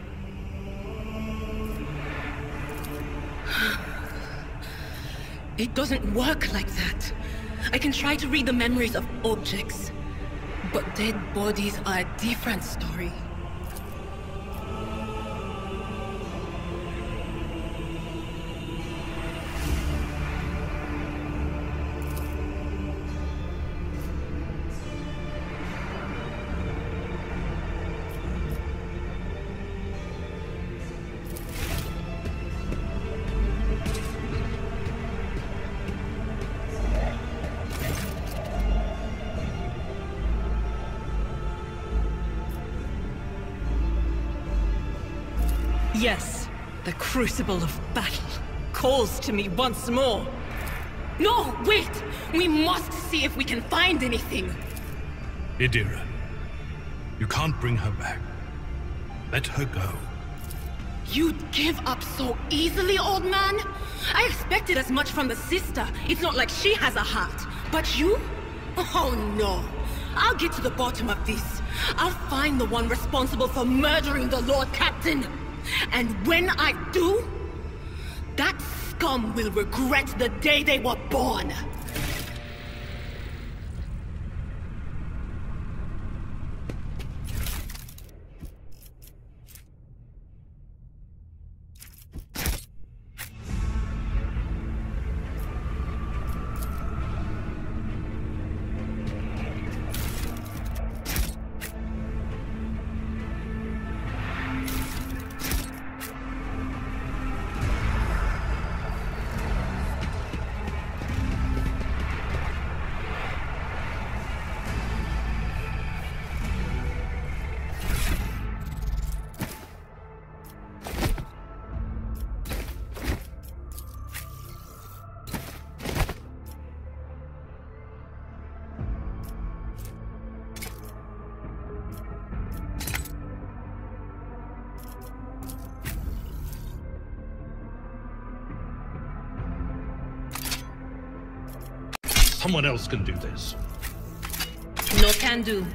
It doesn't work like that. I can try to read the memories of objects, but dead bodies are a different story. Yes, the crucible of battle calls to me once more. No, wait! We must see if we can find anything. Idira, you can't bring her back. Let her go. You'd give up so easily, old man? I expected as much from the sister. It's not like she has a heart. But you? Oh no. I'll get to the bottom of this. I'll find the one responsible for murdering the Lord Captain. And when I do, that scum will regret the day they were born. Someone else can do this. No can do.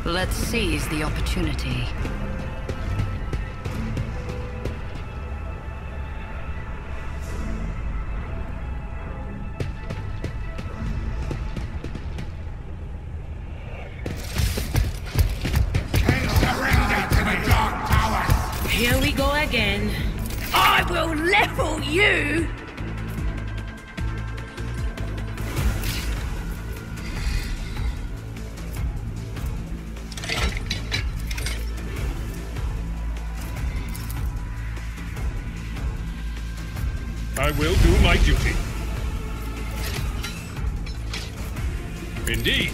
Let's seize the opportunity. Here we go again. I will level you! I will do my duty. Indeed.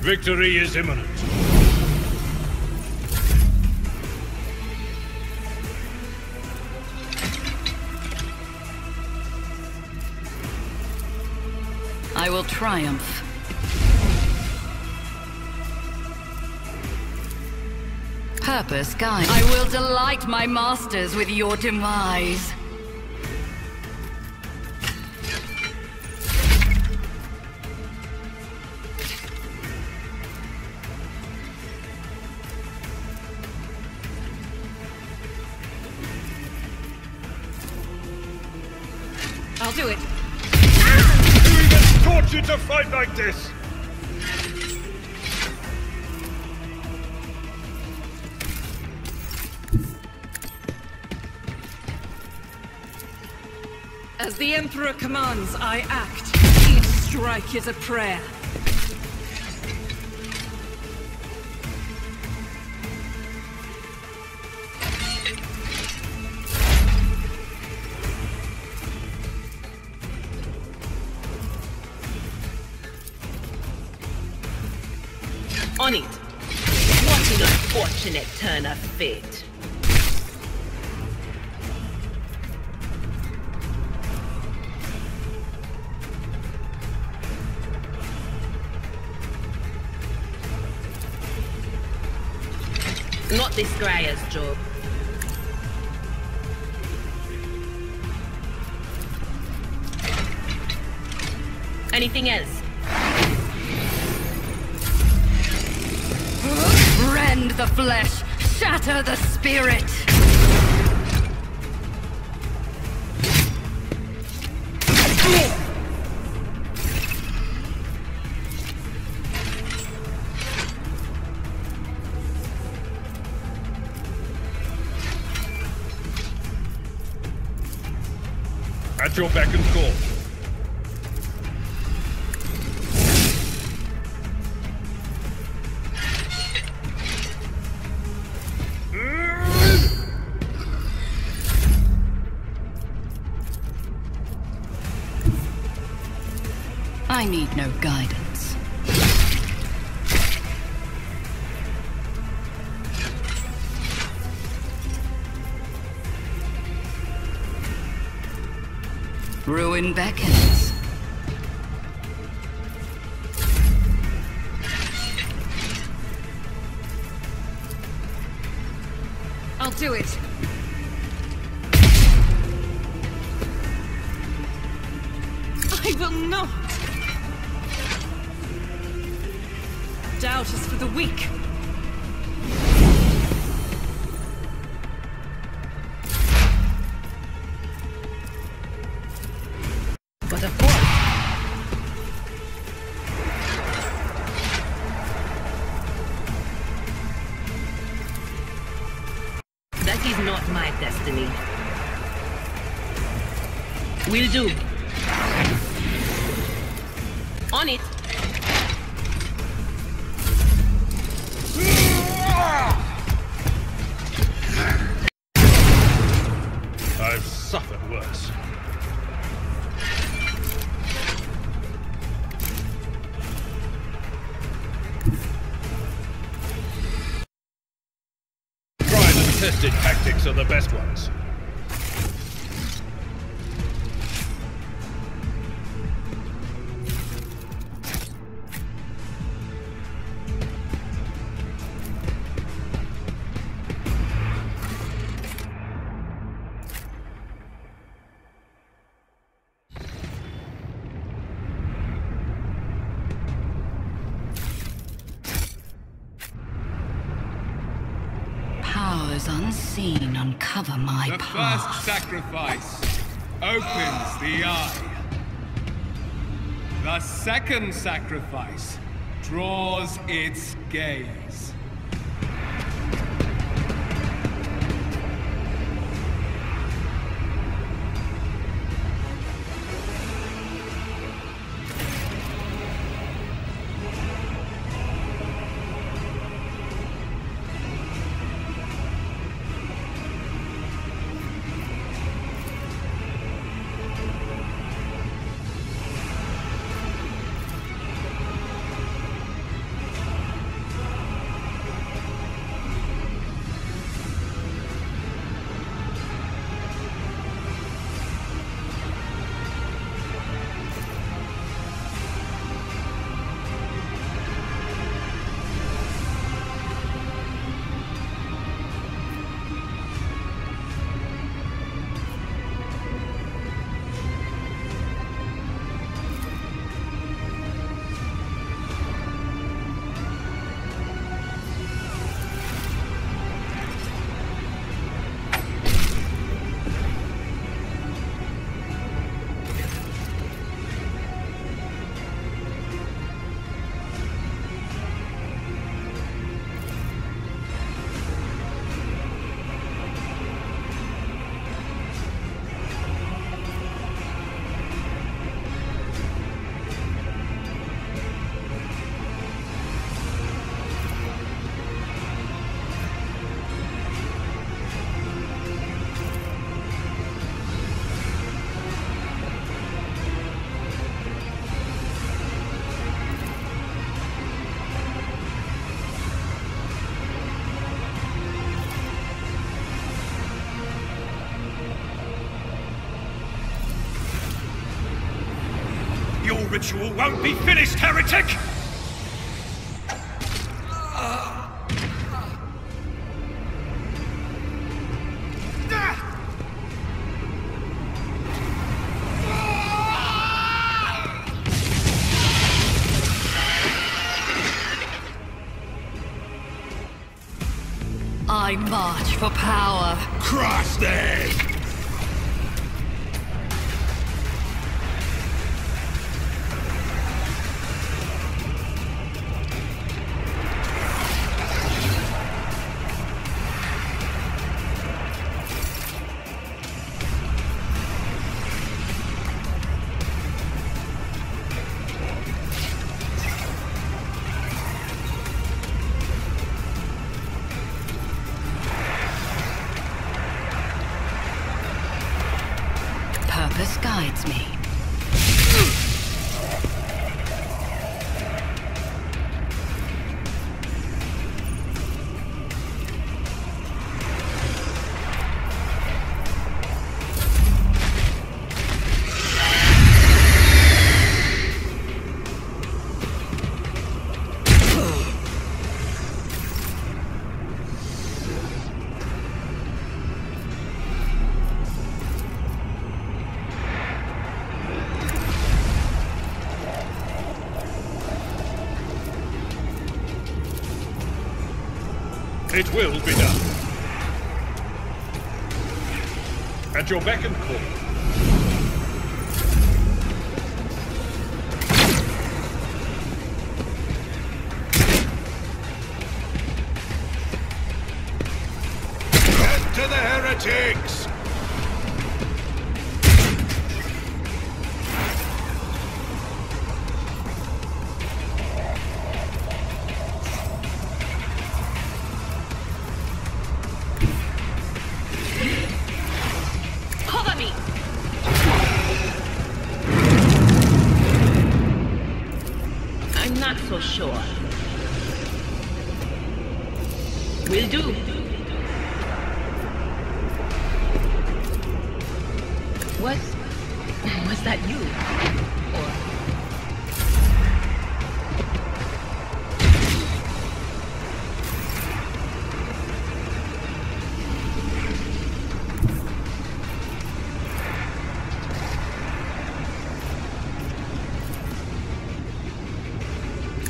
Victory is imminent. I will triumph. Purpose guide. I will delight my masters with your demise. I'll do it. You get tortured to fight like this! As the Emperor commands, I act. Each strike is a prayer. On it. What an unfortunate turn of fate. Not this Scryer's job. Anything else? Rend the flesh, shatter the spirit. At your beck and call. I need no guidance. Ruin beckons. I'll do it. I will not. Doubt is for the weak. But of course. my destiny. Will do. On it. I've suffered worse. Tried and tested tactics are the best ones. Powers unseen uncover my The path. first sacrifice opens the eye. The second sacrifice draws its gaze. Your ritual won't be finished, heretic! I march for power. Crush them! Purpose guides me. It will be done. At your beck and call. To the heretic! so sure. Will do. Was that you? Or...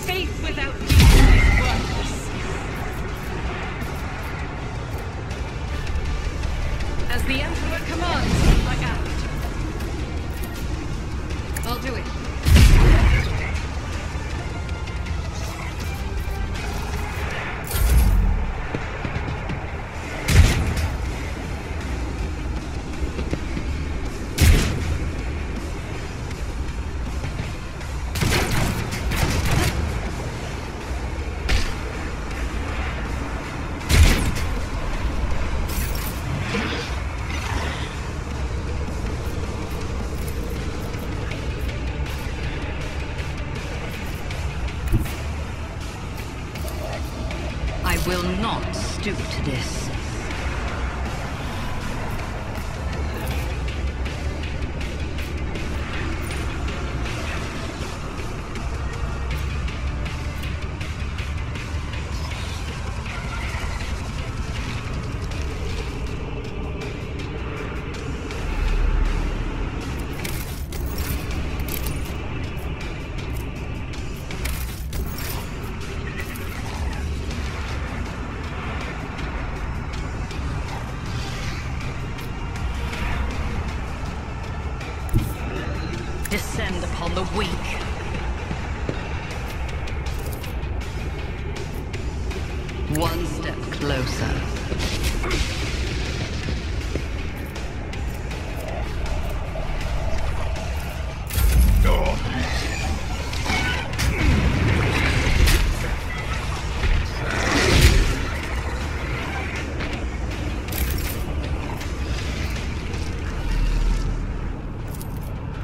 Faith without deeds is worthless. As the Emperor commands, I act. I'll do it. I will not stoop to this. Descend upon the weak. One step closer.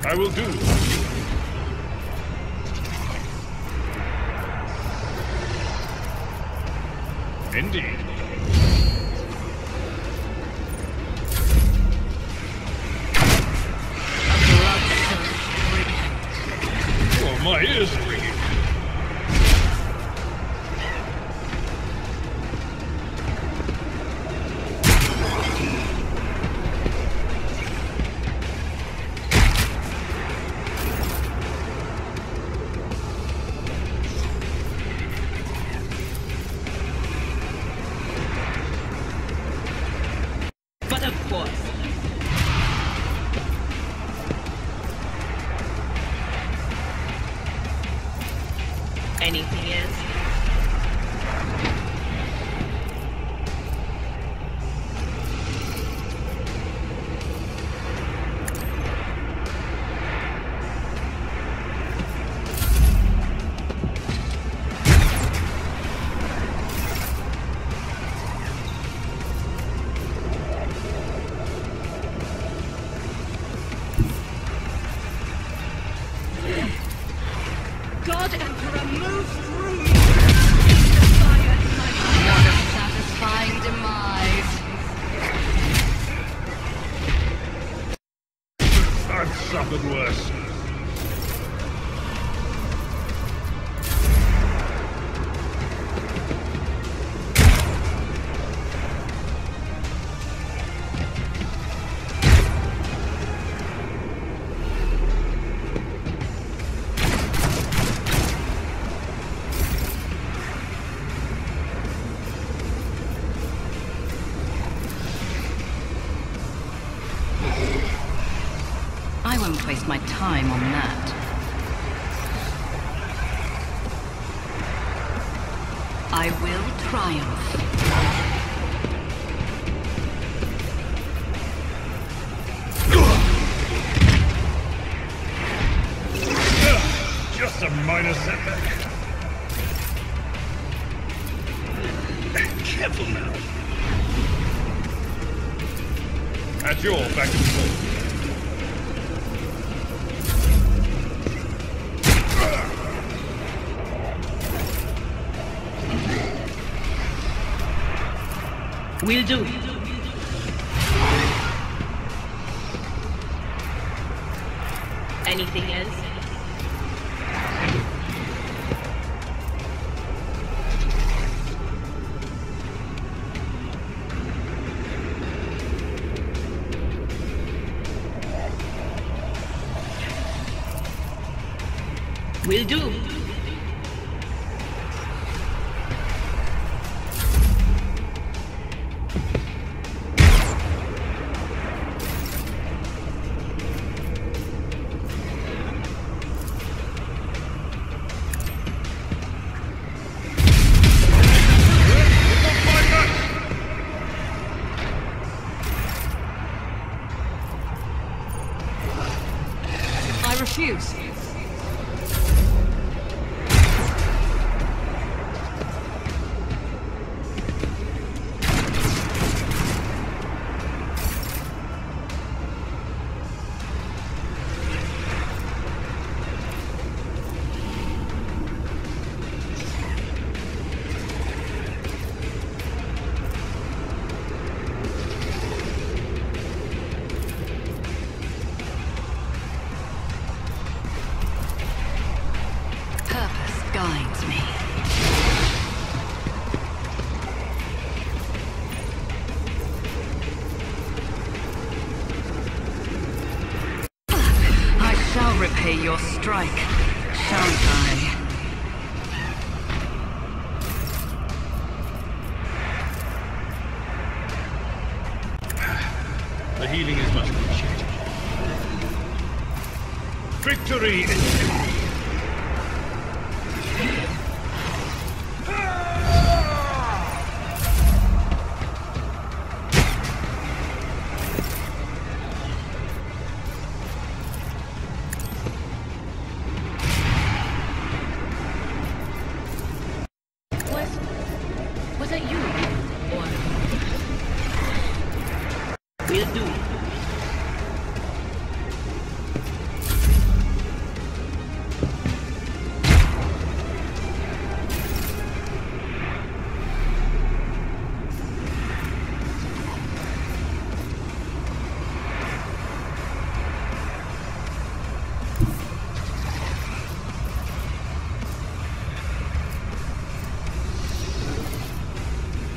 I will do. Indeed. Oh, my ears are ringing. Anything else? God Emperor, move through me! The fire in my heart. What a satisfying demise. I've suffered worse. I won't waste my time on that. I will triumph. Just a minor setback. Careful now. At your back and forth. Will do. Anything else? Will do. I refuse. Guides me. I shall repay your strike, shan't I? The healing is much appreciated. Victory is... Was it you? Or... Will do.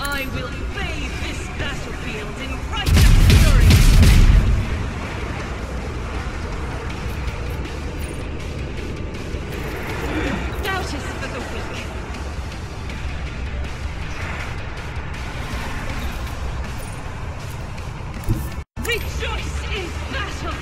I will bathe this battlefield in righteous fury! Doubt is for the weak. Rejoice in battle!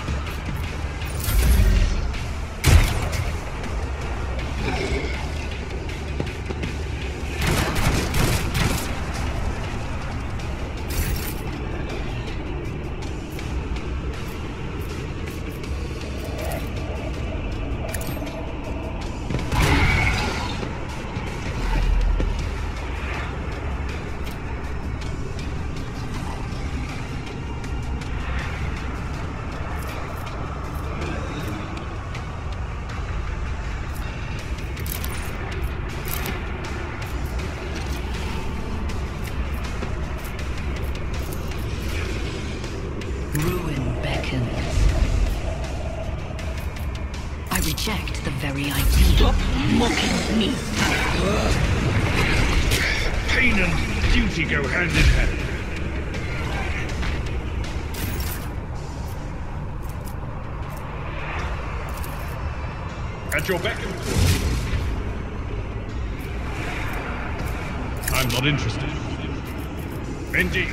Ruin beckons. I reject the very idea. Stop mocking me! Pain and duty go hand in hand. At your beck and call. I'm not interested. Indeed.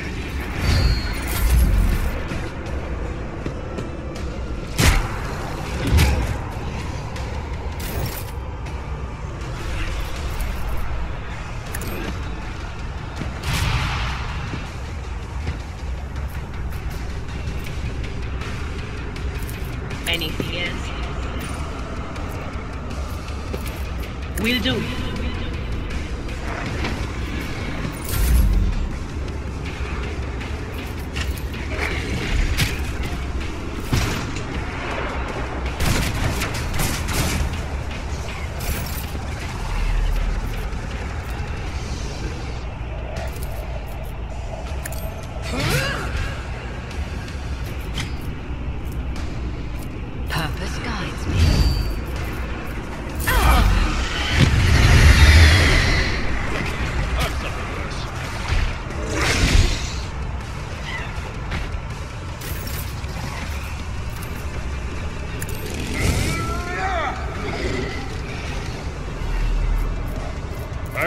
Anything else? Will do.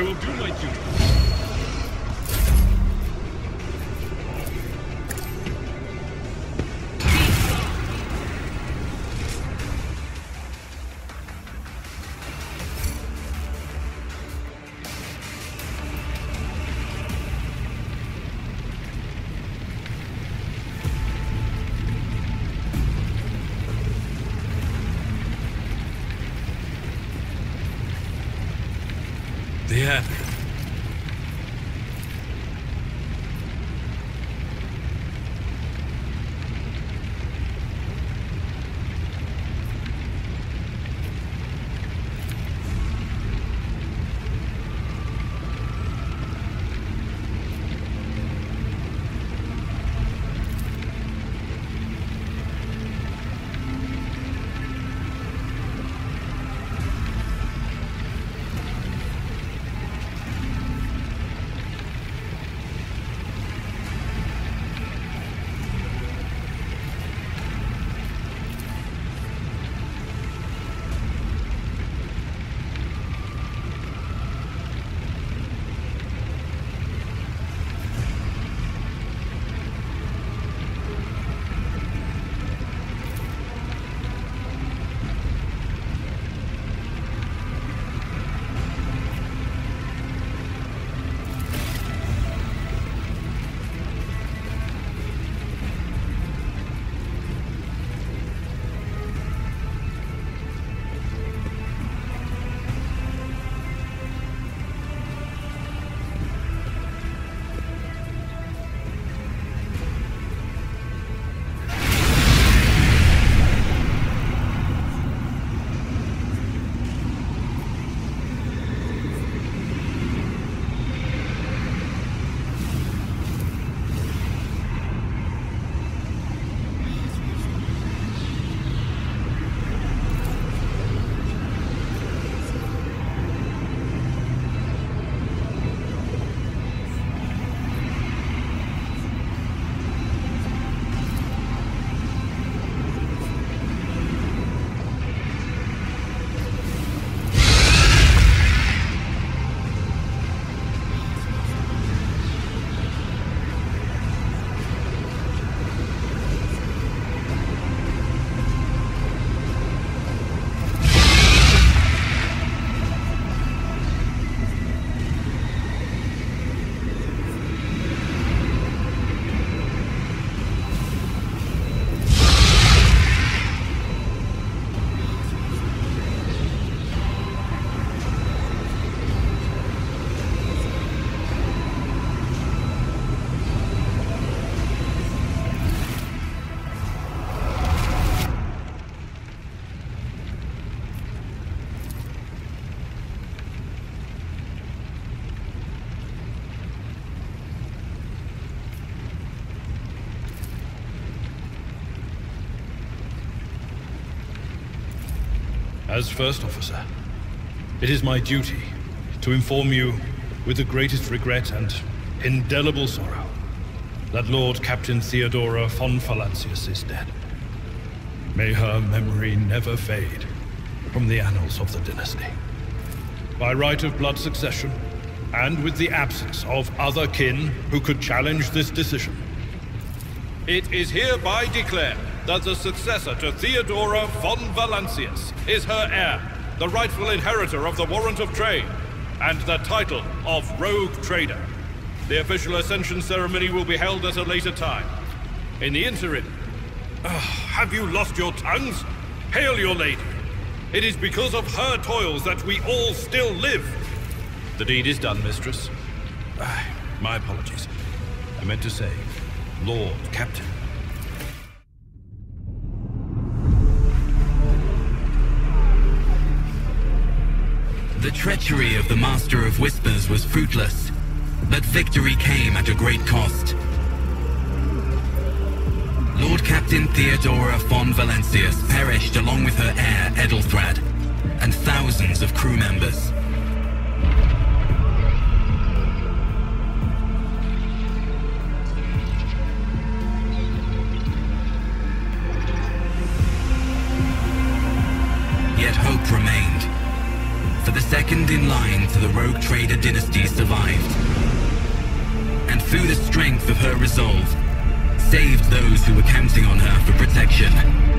I will do my duty. The air. As First Officer, it is my duty to inform you with the greatest regret and indelible sorrow that Lord Captain Theodora von Valancius is dead. May her memory never fade from the annals of the dynasty. By right of blood succession, and with the absence of other kin who could challenge this decision, it is hereby declared that the successor to Theodora von Valancius is her heir, the rightful inheritor of the warrant of trade, and the title of RogueTrader. The official ascension ceremony will be held at a later time. In the interim, have you lost your tongues? Hail your lady. It is because of her toils that we all still live. The deed is done, mistress. My apologies. I meant to say, Lord Captain. The treachery of the Master of Whispers was fruitless, but victory came at a great cost. Lord Captain Theodora von Valancius perished along with her heir, Edelthrad, and thousands of crew members. Yet hope remained. for the second in line to the RogueTrader dynasty survived. And through the strength of her resolve, saved those who were counting on her for protection.